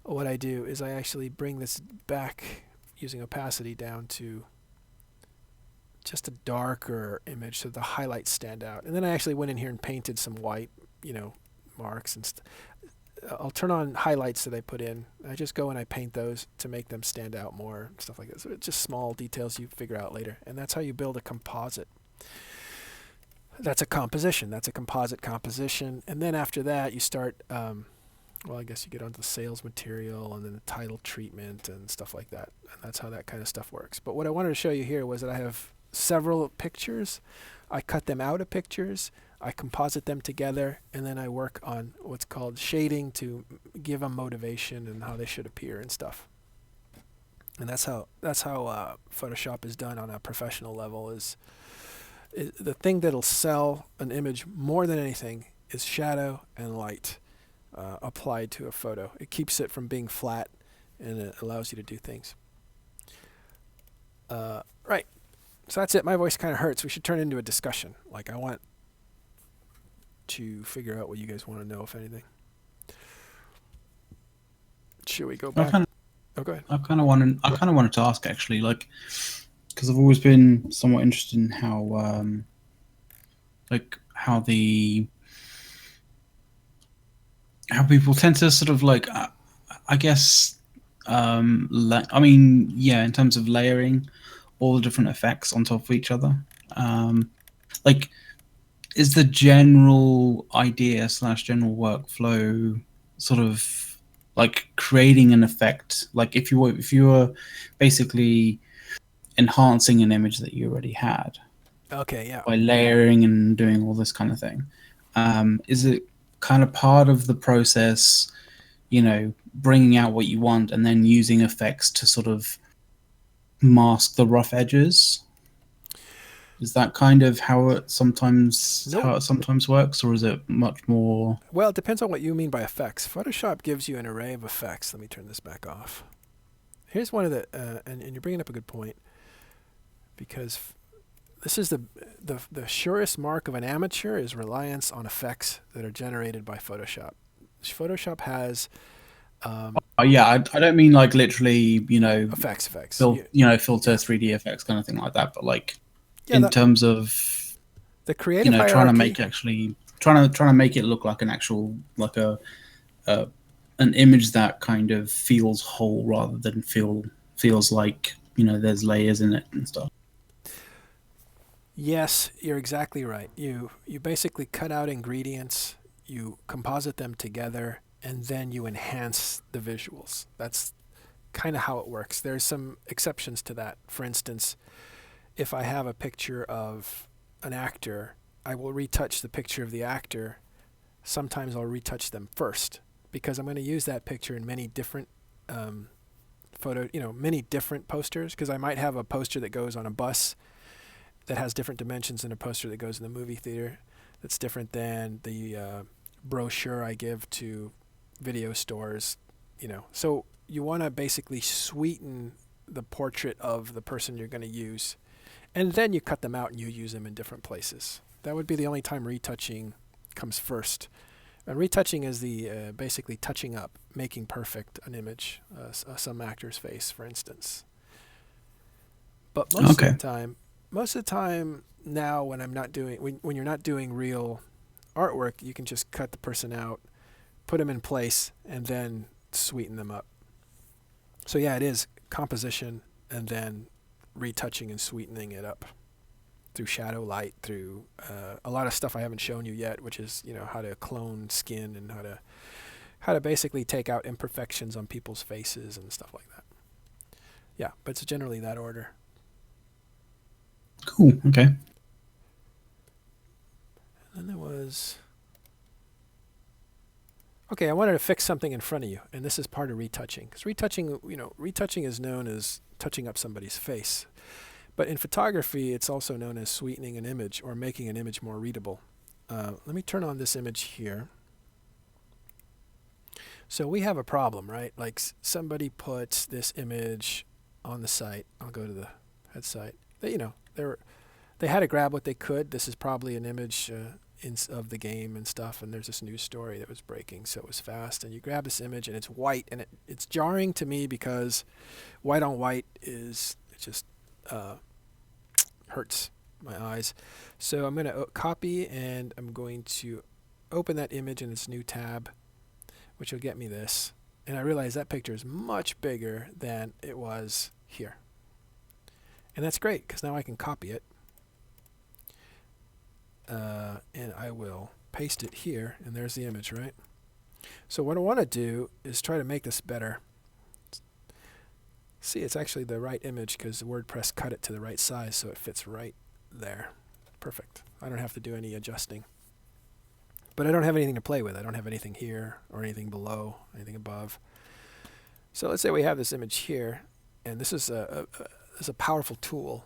what I do is I actually bring this back using opacity down to just a darker image so the highlights stand out. And then I actually went in here and painted some white, marks and I'll turn on highlights that I put in. I just go and I paint those to make them stand out more, stuff like that. So it's just small details you figure out later. And that's how you build a composite. That's a composition. That's a composite composition. And then after that, you start, I guess you get onto the sales material and then the title treatment and stuff like that. And that's how that kind of stuff works. But what I wanted to show you here was that I have several pictures. I cut them out of pictures. I composite them together. And then I work on what's called shading to give them motivation and how they should appear and stuff. And that's how Photoshop is done on a professional level. Is the thing that'll sell an image more than anything is shadow and light applied to a photo. It keeps it from being flat and it allows you to do things. Right. So that's it. My voice kind of hurts. We should turn it into a discussion. Like, I want to figure out what you guys want to know, if anything. Should we go I back? kind of, Oh, go ahead. I kind of wanted to ask actually, like, because I've always been somewhat interested in how, like, how people tend to sort of like, I guess, I mean, yeah, in terms of layering all the different effects on top of each other. Like, is the general idea / general workflow sort of like creating an effect? Like, if you were basically enhancing an image that you already had Okay, yeah. by layering and doing all this kind of thing, is it kind of part of the process, bringing out what you want and then using effects to sort of mask the rough edges? Is that kind of how it sometimes works, or is it much more? Well, it depends on what you mean by effects. Photoshop gives you an array of effects. Let me turn this back off. Here's one of the, and you're bringing up a good point, because this is the surest mark of an amateur is reliance on effects that are generated by Photoshop. Photoshop has Yeah, I don't mean like literally, effects. filter 3D effects kind of thing like that, but like Yeah, terms of the creative trying to hierarchy. trying to make it look like an actual like an image that kind of feels whole rather than feels like there's layers in it and stuff. Yes, you're exactly right. You basically cut out ingredients, you composite them together, and then you enhance the visuals. That's kind of how it works. There's some exceptions to that. For instance, if I have a picture of an actor, I will retouch the picture of the actor. Sometimes I'll retouch them first, because I'm going to use that picture in many different many different posters, because I might have a poster that goes on a bus that has different dimensions than a poster that goes in the movie theater. That's different than the brochure I give to video stores. So you want to basically sweeten the portrait of the person you're going to use, and then you cut them out and you use them in different places. That would be the only time retouching comes first. And retouching is the basically touching up, making perfect an image, some actor's face, for instance. But most of the time now, when I'm not doing, when you're not doing real artwork, you can just cut the person out, put them in place, and then sweeten them up. So yeah, it is composition and then retouching and sweetening it up through shadow, light, through a lot of stuff I haven't shown you yet, which is how to clone skin and how to basically take out imperfections on people's faces and stuff like that. Yeah, but it's generally that order. Cool. Okay. And then there was... Okay, I wanted to fix something in front of you, and this is part of retouching. Because retouching is known as touching up somebody's face. But in photography, it's also known as sweetening an image or making an image more readable. Let me turn on this image here. So we have a problem, right? Like somebody puts this image on the site. I'll go to the head site. They had to grab what they could. This is probably an image of the game and stuff, and there's this news story that was breaking, so it was fast. And you grab this image, and it's white, and it's jarring to me because white on white it just hurts my eyes. So I'm going to copy, and I'm going to open that image in its new tab, which will get me this. And I realize that picture is much bigger than it was here. And that's great, because now I can copy it. And I will paste it here, and there's the image, right? So what I want to do is try to make this better. See, it's actually the right image because WordPress cut it to the right size, so it fits right there. Perfect. I don't have to do any adjusting. But I don't have anything to play with. I don't have anything here or anything below, anything above. So let's say we have this image here, and this is a powerful tool.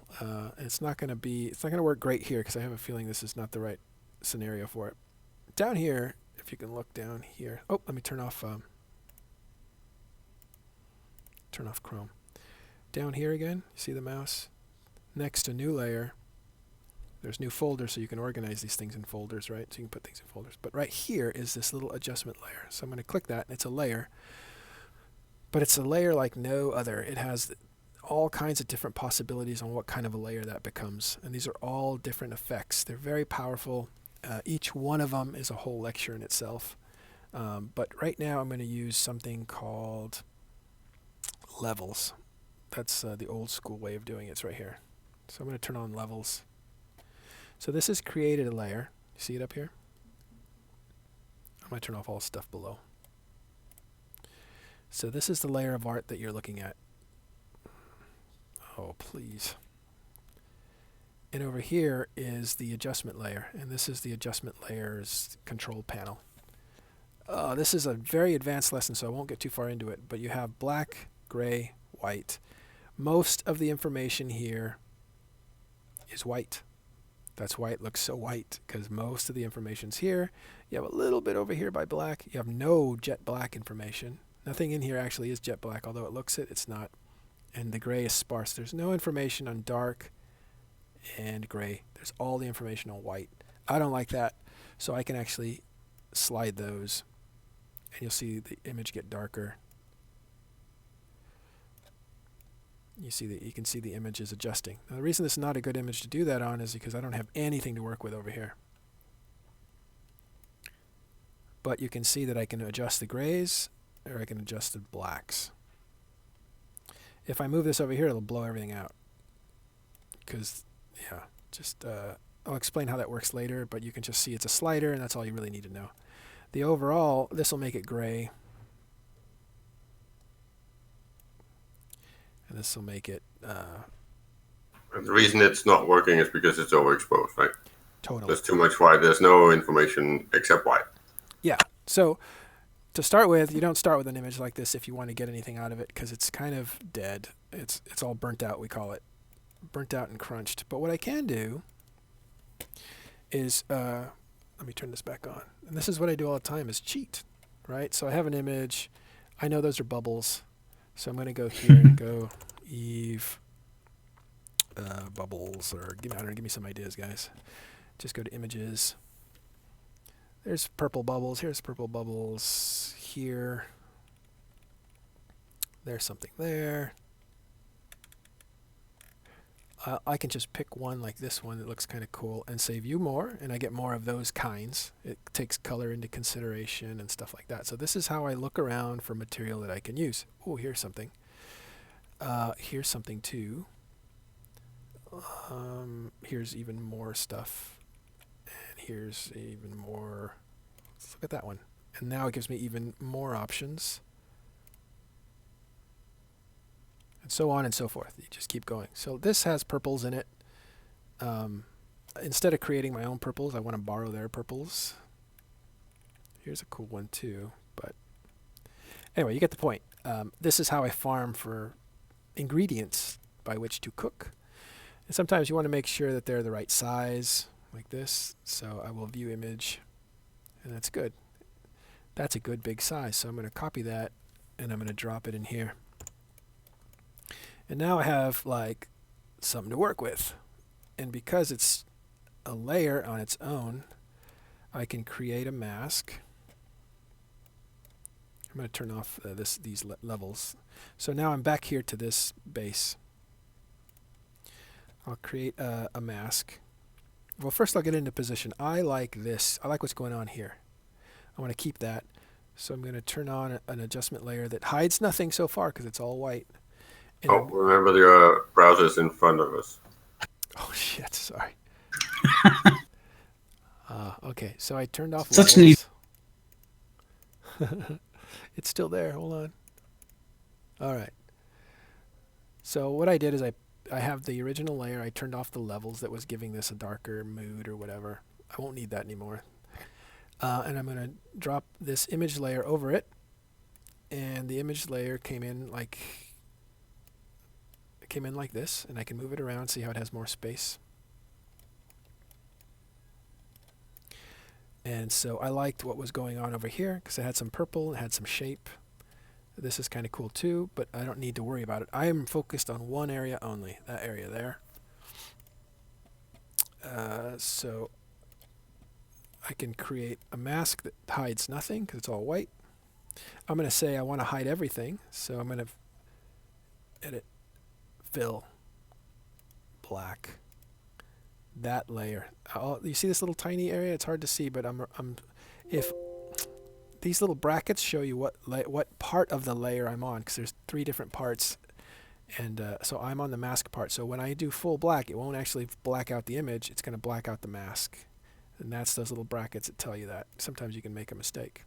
It's not going to work great here because I have a feeling this is not the right scenario for it. Down here, if you can look down here. Oh, let me turn off Chrome. Down here again, you see the mouse? next to new layer, there's new folders, so you can organize these things in folders, right? So you can put things in folders. But right here is this little adjustment layer. So I'm going to click that, and it's a layer. But it's a layer like no other. It has all kinds of different possibilities on what kind of a layer that becomes. And these are all different effects. They're very powerful. Each one of them is a whole lecture in itself. But right now I'm going to use something called levels. That's the old school way of doing it. It's right here. So I'm going to turn on levels. So this has created a layer. You see it up here? I'm going to turn off all the stuff below. So this is the layer of art that you're looking at. Oh, please. And over here is the adjustment layer. And this is the adjustment layer's control panel. This is a very advanced lesson, so I won't get too far into it. But you have black, gray, white. Most of the information here is white. That's why it looks so white, because most of the information's here. You have a little bit over here by black. You have no jet black information. Nothing in here actually is jet black, although it looks it, it's not. And the gray is sparse. There's no information on dark and gray. There's all the information on white. I don't like that, so I can actually slide those, and you'll see the image get darker. You can see the image is adjusting. Now, the reason this is not a good image to do that on is because I don't have anything to work with over here. But you can see that I can adjust the grays, or I can adjust the blacks. If I move this over here, it'll blow everything out. Because, yeah, I'll explain how that works later, but you can just see it's a slider, and that's all you really need to know. The overall, this will make it gray. And this will make it... And the reason it's not working is because it's overexposed, right? Totally. There's too much white. There's no information except white. Yeah. So to start with, you don't start with an image like this if you want to get anything out of it, because it's kind of dead. It's all burnt out, we call it. Burnt out and crunched. But what I can do is, let me turn this back on. And this is what I do all the time, is cheat, right? So I have an image. I know those are bubbles. So I'm going to go here and go Eve bubbles, or give me some ideas, guys. Just go to images. There's purple bubbles. Here's purple bubbles here. There's something there. I can just pick one like this one that looks kind of cool and say view more, and I get more of those kinds. It takes color into consideration and stuff like that. So this is how I look around for material that I can use. Oh, here's something. Here's something too. Here's even more stuff. And here's even more. Let's look at that one. And now it gives me even more options. And so on and so forth. You just keep going. So this has purples in it. Instead of creating my own purples, I want to borrow their purples. Here's a cool one too. But anyway, you get the point. This is how I farm for ingredients by which to cook. And sometimes you want to make sure that they're the right size, like this. So I will view image, and that's good. That's a good big size. So I'm going to copy that, and I'm going to drop it in here. And now I have like something to work with. And because it's a layer on its own, I can create a mask. I'm going to turn off these levels. So now I'm back here to this base. I'll create a mask. Well, first I'll get into position. I like this. I like what's going on here. I want to keep that. So I'm going to turn on an adjustment layer that hides nothing so far because it's all white. And remember your browser's in front of us. Oh, shit. Sorry. Okay, so I turned off Such levels. It's still there. Hold on. All right. So what I did is I have the original layer. I turned off the levels that was giving this a darker mood or whatever. I won't need that anymore. And I'm going to drop this image layer over it. And the image layer came in like this. And I can move it around, see how it has more space. And so I liked what was going on over here because it had some purple, it had some shape. This is kind of cool too, but I don't need to worry about it. I am focused on one area only, that area there. So I can create a mask that hides nothing because it's all white. I'm going to say I want to hide everything, so I'm going to edit, fill, black, that layer. You see this little tiny area? It's hard to see, but if these little brackets show you what part of the layer I'm on, because there's 3 different parts, and so I'm on the mask part. So when I do full black, it won't actually black out the image. It's going to black out the mask, and that's those little brackets that tell you that. Sometimes you can make a mistake.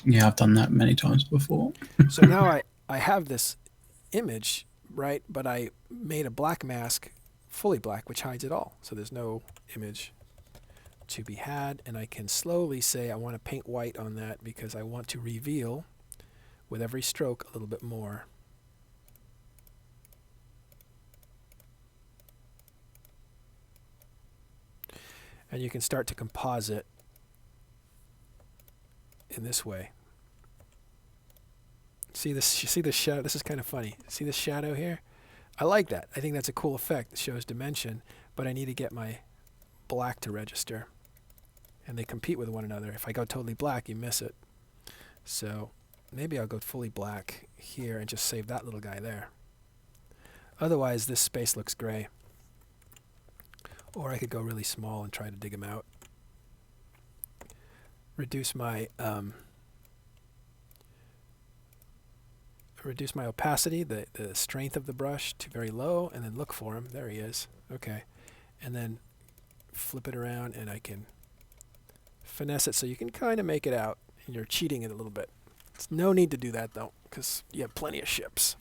Yeah, I've done that many times before. So now I have this image, right? But I made a black mask, fully black, which hides it all. So there's no image to be had. And I can slowly say I want to paint white on that because I want to reveal with every stroke a little bit more. And you can start to composite in this way. See this? You see the shadow? This is kind of funny. See the shadow here? I like that. I think that's a cool effect. It shows dimension, but I need to get my black to register. And they compete with one another. If I go totally black, you miss it. So maybe I'll go fully black here and just save that little guy there. Otherwise, this space looks gray. Or I could go really small and try to dig him out. Reduce my opacity, the strength of the brush to very low, and then look for him. There he is. Okay. And then flip it around, and I can finesse it so you can kind of make it out, and you're cheating it a little bit. There's no need to do that, though, because you have plenty of ships.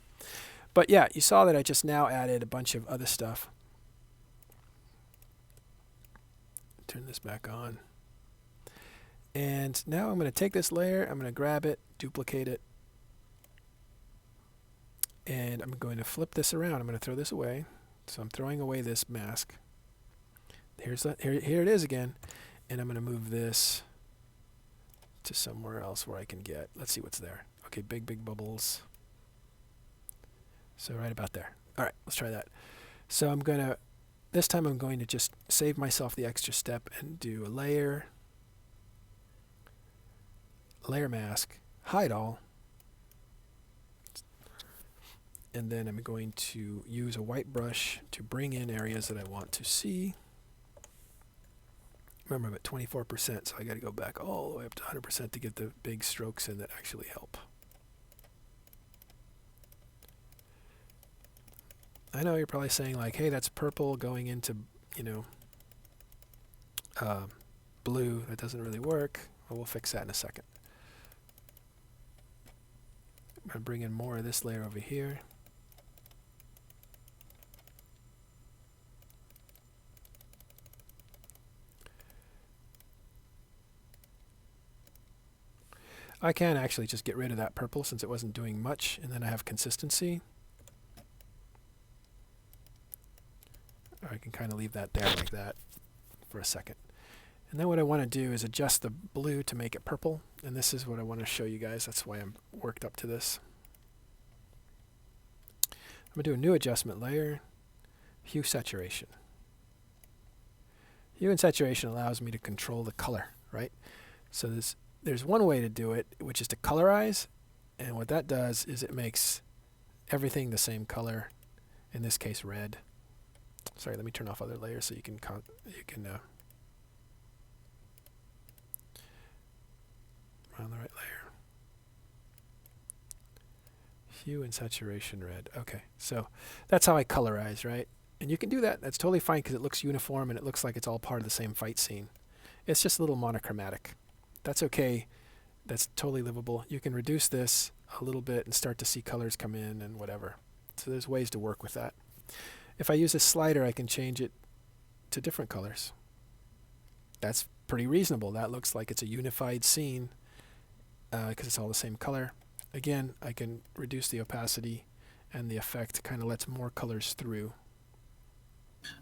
But yeah, you saw that I just now added a bunch of other stuff. Turn this back on. And now I'm going to take this layer, I'm going to grab it, duplicate it, and I'm going to flip this around. I'm going to throw this away. So I'm throwing away this mask. Here it is again. And I'm going to move this to somewhere else where I can get, let's see what's there. Okay, big bubbles. So right about there. All right, let's try that. So this time I'm going to just save myself the extra step and do a layer mask, hide all, and then I'm going to use a white brush to bring in areas that I want to see. Remember, I'm at 24%, so I got to go back all the way up to 100% to get the big strokes in that actually help. I know you're probably saying like, hey, that's purple going into, blue. That doesn't really work. Well, we'll fix that in a second. I'm going to bring in more of this layer over here. I can actually just get rid of that purple since it wasn't doing much, and then I have consistency. Or I can kind of leave that there like that for a second. And then what I want to do is adjust the blue to make it purple. And this is what I want to show you guys. That's why I'm worked up to this. I'm going to do a new adjustment layer, hue saturation. Hue and saturation allows me to control the color, right? So there's one way to do it, which is to colorize. And what that does is it makes everything the same color, in this case red. Sorry, let me turn off other layers so you can on the right layer. Hue and saturation red. Okay, so that's how I colorize, right? And you can do that. That's totally fine because it looks uniform and it looks like it's all part of the same fight scene. It's just a little monochromatic. That's okay. That's totally livable. You can reduce this a little bit and start to see colors come in and whatever. So there's ways to work with that. If I use a slider, I can change it to different colors. That's pretty reasonable. That looks like it's a unified scene because it's all the same color. Again, I can reduce the opacity and the effect kind of lets more colors through.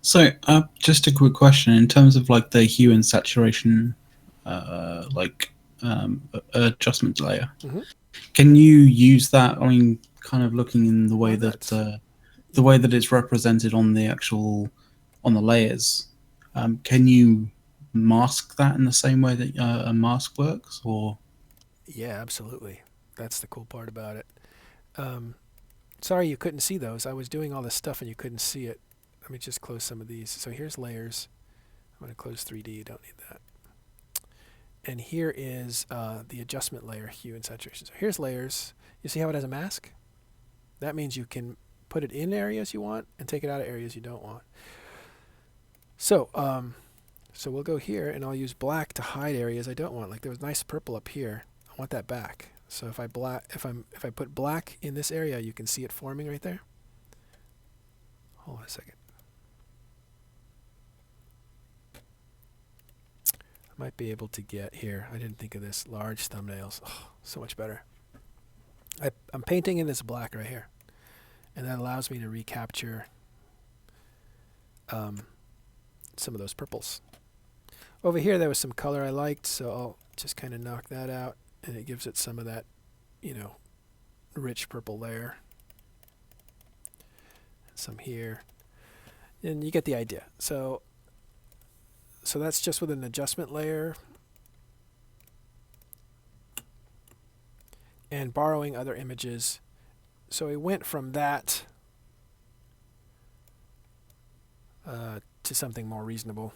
So just a quick question in terms of like the hue and saturation adjustment layer. Mm-hmm. Can you use that? I mean, kind of looking in the way that the way that it's represented on the actual on the layers. Can you mask that in the same way that a mask works, or? Yeah, absolutely. That's the cool part about it. Sorry you couldn't see those. I was doing all this stuff and you couldn't see it. Let me just close some of these. So here's layers. I'm going to close 3D. You don't need that. And here is the adjustment layer, hue and saturation. So here's layers. You see how it has a mask? That means you can put it in areas you want and take it out of areas you don't want. So, so we'll go here and I'll use black to hide areas I don't want. Like there was nice purple up here. I want that back. So if I put black in this area, you can see it forming right there. Hold on a second. I might be able to get here. I didn't think of this. Large thumbnails. Oh, so much better. I'm painting in this black right here. And that allows me to recapture some of those purples. Over here there was some color I liked, so I'll just kind of knock that out. And it gives it some of that, you know, rich purple layer. Some here. And you get the idea. So that's just with an adjustment layer. And borrowing other images. So we went from that to something more reasonable.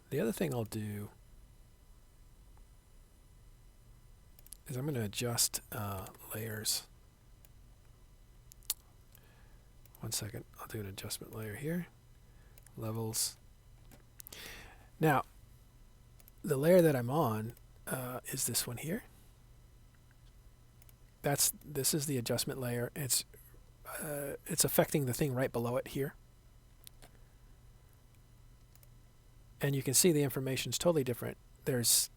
The other thing I'll do is I'm going to adjust layers. One second, I'll do an adjustment layer here. Levels. Now, the layer that I'm on is this one here. This is the adjustment layer. It's affecting the thing right below it here. And you can see the information is totally different. It's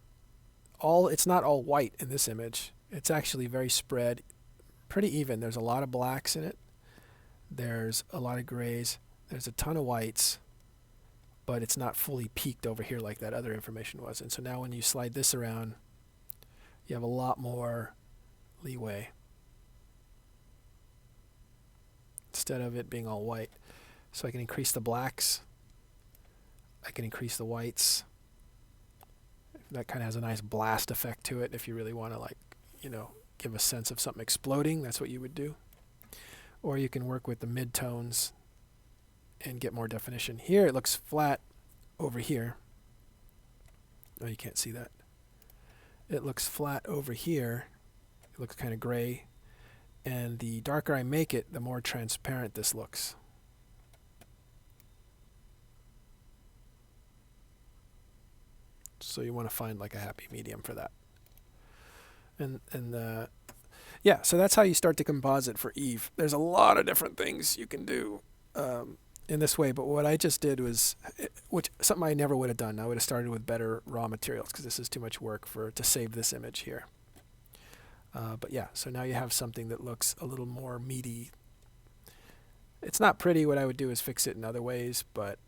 not all white in this image. It's actually very spread, pretty even. There's a lot of blacks in it. There's a lot of grays. There's a ton of whites, but it's not fully peaked over here like that other information was. And so now when you slide this around, you have a lot more leeway instead of it being all white. So I can increase the blacks. I can increase the whites. That kind of has a nice blast effect to it if you really want to, like, you know, give a sense of something exploding. That's what you would do. Or you can work with the midtones and get more definition. Here it looks flat over here. Oh, you can't see that. It looks flat over here. It looks kind of gray. And the darker I make it, the more transparent this looks. So you want to find like a happy medium for that. And yeah, so that's how you start to composite for Eve. There's a lot of different things you can do in this way, but what I just did was, something I never would have done. I would have started with better raw materials because this is too much work to save this image here. But yeah, so now you have something that looks a little more meaty. It's not pretty. What I would do is fix it in other ways, but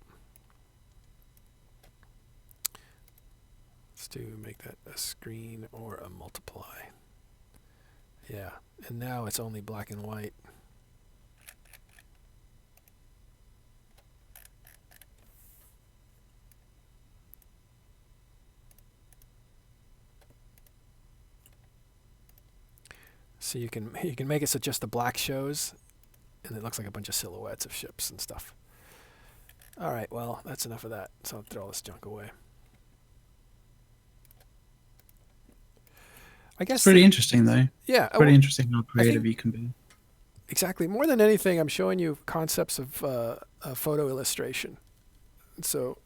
let's make that a screen or a multiply. Yeah, and now it's only black and white. So you can make it so just the black shows, and it looks like a bunch of silhouettes of ships and stuff. All right, well, that's enough of that. So I'll throw all this junk away. I guess it's pretty interesting, though. Yeah, pretty interesting how creative you can be. Exactly. More than anything, I'm showing you concepts of photo illustration. So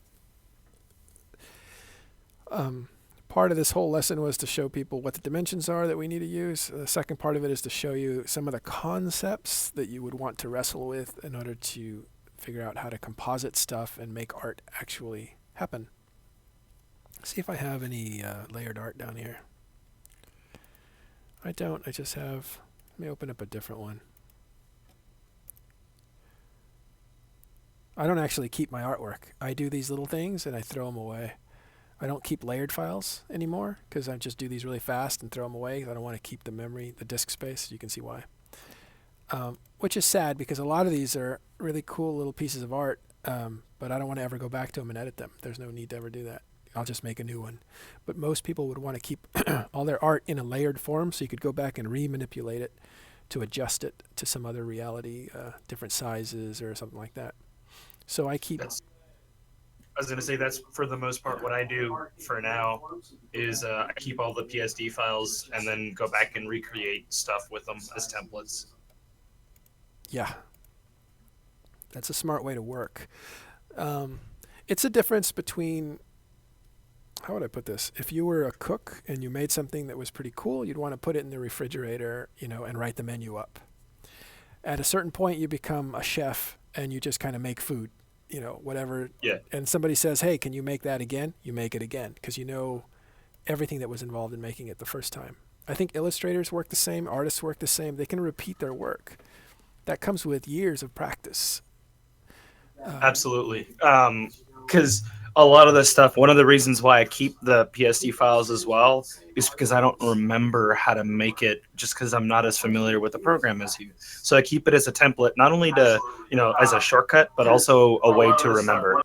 part of this whole lesson was to show people what the dimensions are that we need to use. The second part of it is to show you some of the concepts that you would want to wrestle with in order to figure out how to composite stuff and make art actually happen. See if I have any layered art down here. I don't. I just have... Let me open up a different one. I don't actually keep my artwork. I do these little things and I throw them away. I don't keep layered files anymore because I just do these really fast and throw them away. I don't want to keep the memory, the disk space. You can see why. which is sad because a lot of these are really cool little pieces of art, but I don't want to ever go back to them and edit them. There's no need to ever do that. I'll just make a new one. But most people would want to keep all their art in a layered form so you could go back and remanipulate it to adjust it to some other reality, different sizes or something like that. So I keep... I was going to say that's for the most part what I do for now is I keep all the PSD files and then go back and recreate stuff with them as templates. Yeah. That's a smart way to work. It's a difference between, how would I put this? If you were a cook and you made something that was pretty cool, you'd want to put it in the refrigerator, and write the menu up. At a certain point, you become a chef and you just kind of make food. Whatever. Yeah. And somebody says, hey, can you make that again? You make it again because you know everything that was involved in making it the first time. I think illustrators work the same, artists work the same. They can repeat their work. That comes with years of practice. Absolutely. Because a lot of this stuff, one of the reasons why I keep the PSD files as well is because I don't remember how to make it just because I'm not as familiar with the program as you. So I keep it as a template, not only to, as a shortcut, but also a way to remember.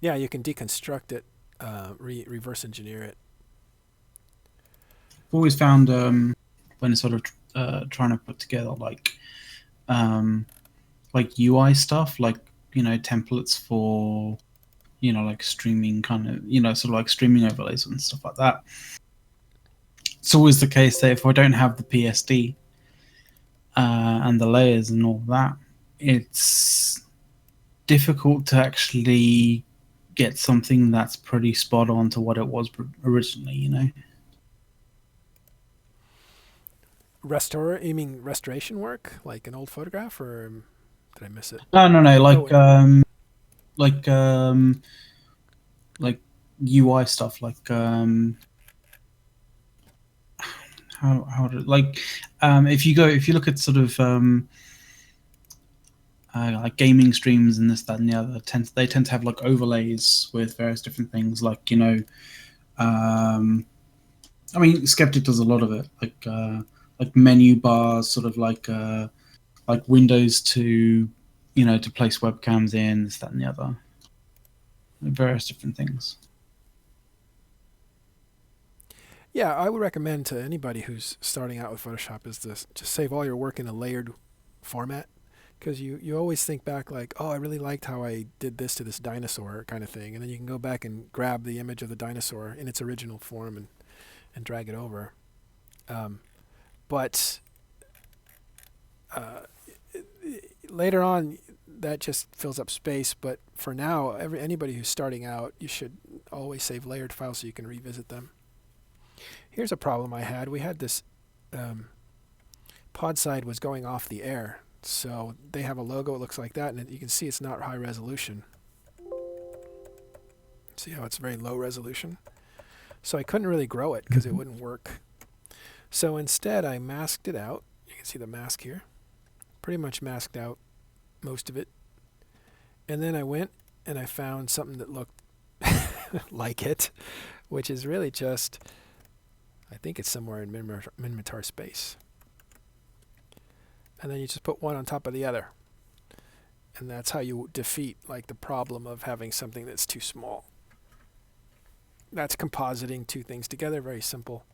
Yeah, you can deconstruct it, reverse engineer it. I've always found when sort of trying to put together like UI stuff, like templates for like streaming kind of sort of like streaming overlays and stuff like that. It's always the case that if I don't have the PSD and the layers and all that, it's difficult to actually get something that's pretty spot on to what it was originally. You mean restoration work, like an old photograph, or did I miss it? No, like UI stuff, like how to, like if you look at sort of like gaming streams and this, that, and the other, they tend to have like overlays with various different things, like I mean, Skeptic does a lot of it, like menu bars, sort of like windows to to place webcams in, this, that, and the other, various different things. Yeah, I would recommend to anybody who's starting out with Photoshop is to just save all your work in a layered format, because you always think back like, oh, I really liked how I did this to this dinosaur kind of thing, and then you can go back and grab the image of the dinosaur in its original form and drag it over. But later on, that just fills up space. But for now, anybody who's starting out, you should always save layered files so you can revisit them. Here's a problem I had. We had this pod side was going off the air. So they have a logo, it looks like that, and you can see it's not high resolution. See how it's very low resolution? So I couldn't really grow it because it wouldn't work. So instead I masked it out. You can see the mask here. Pretty much masked out most of it. And then I went and I found something that looked like it, which is really just, I think it's somewhere in Minmatar space. And then you just put one on top of the other. And that's how you defeat like the problem of having something that's too small. That's compositing two things together, very simple.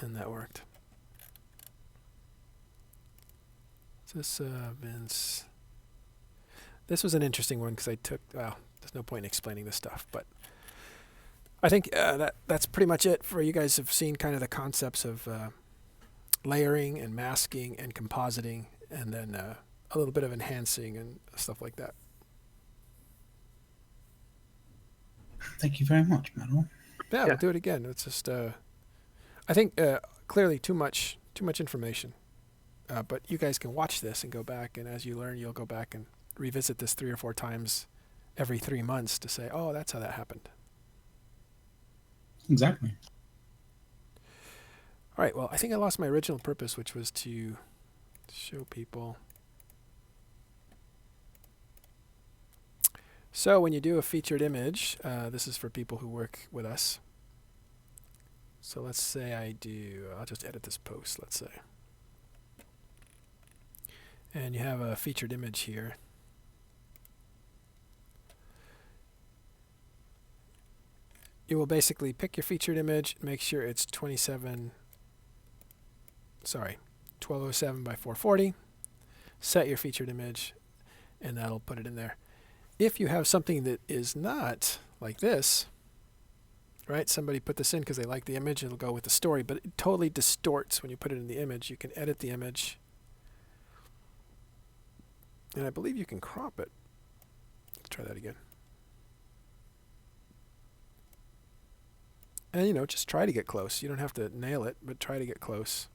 And that worked. Is this Vince? This was an interesting one because there's no point in explaining this stuff, but I think that's pretty much it for you guys have seen kind of the concepts of layering and masking and compositing, and then a little bit of enhancing and stuff like that. Thank you very much, Manuel. Yeah, we'll do it again. It's just, I think clearly too much information. But you guys can watch this and go back, and as you learn, you'll go back and revisit this 3 or 4 times every 3 months to say, oh, that's how that happened. Exactly. All right, well, I think I lost my original purpose, which was to show people. So when you do a featured image, this is for people who work with us. So let's say I'll just edit this post, let's say. And you have a featured image here. You will basically pick your featured image, make sure it's 1207 by 440, set your featured image, and that'll put it in there. If you have something that is not like this, right? Somebody put this in because they like the image, it'll go with the story, but it totally distorts when you put it in the image. You can edit the image, and I believe you can crop it. Let's try that again. And, you know, just try to get close. You don't have to nail it, but try to get close.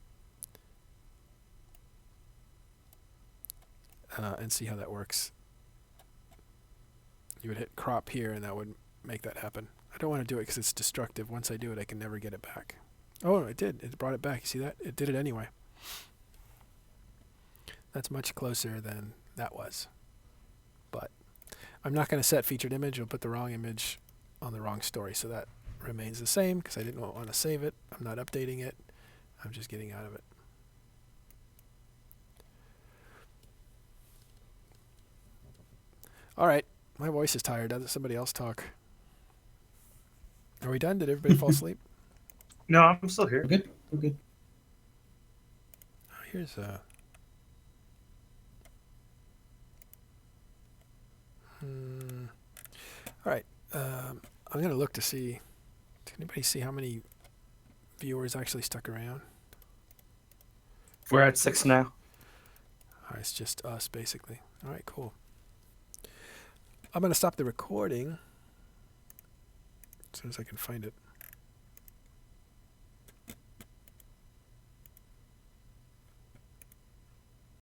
And see how that works. You would hit crop here, and that would make that happen. I don't want to do it because it's destructive. Once I do it, I can never get it back. Oh, it did. It brought it back. You see that? It did it anyway. That's much closer than that was. But I'm not going to set featured image. I'll put the wrong image on the wrong story. So that remains the same because I didn't want to save it. I'm not updating it. I'm just getting out of it. All right. My voice is tired. Doesn't somebody else talk? Are we done? Did everybody fall asleep? No, I'm still here. We're good. We're good. Oh, here's a... All right. I'm going to look to see... Can anybody see how many viewers actually stuck around? We're at 6 now. All right, it's just us, basically. All right, cool. I'm going to stop the recording as soon as I can find it.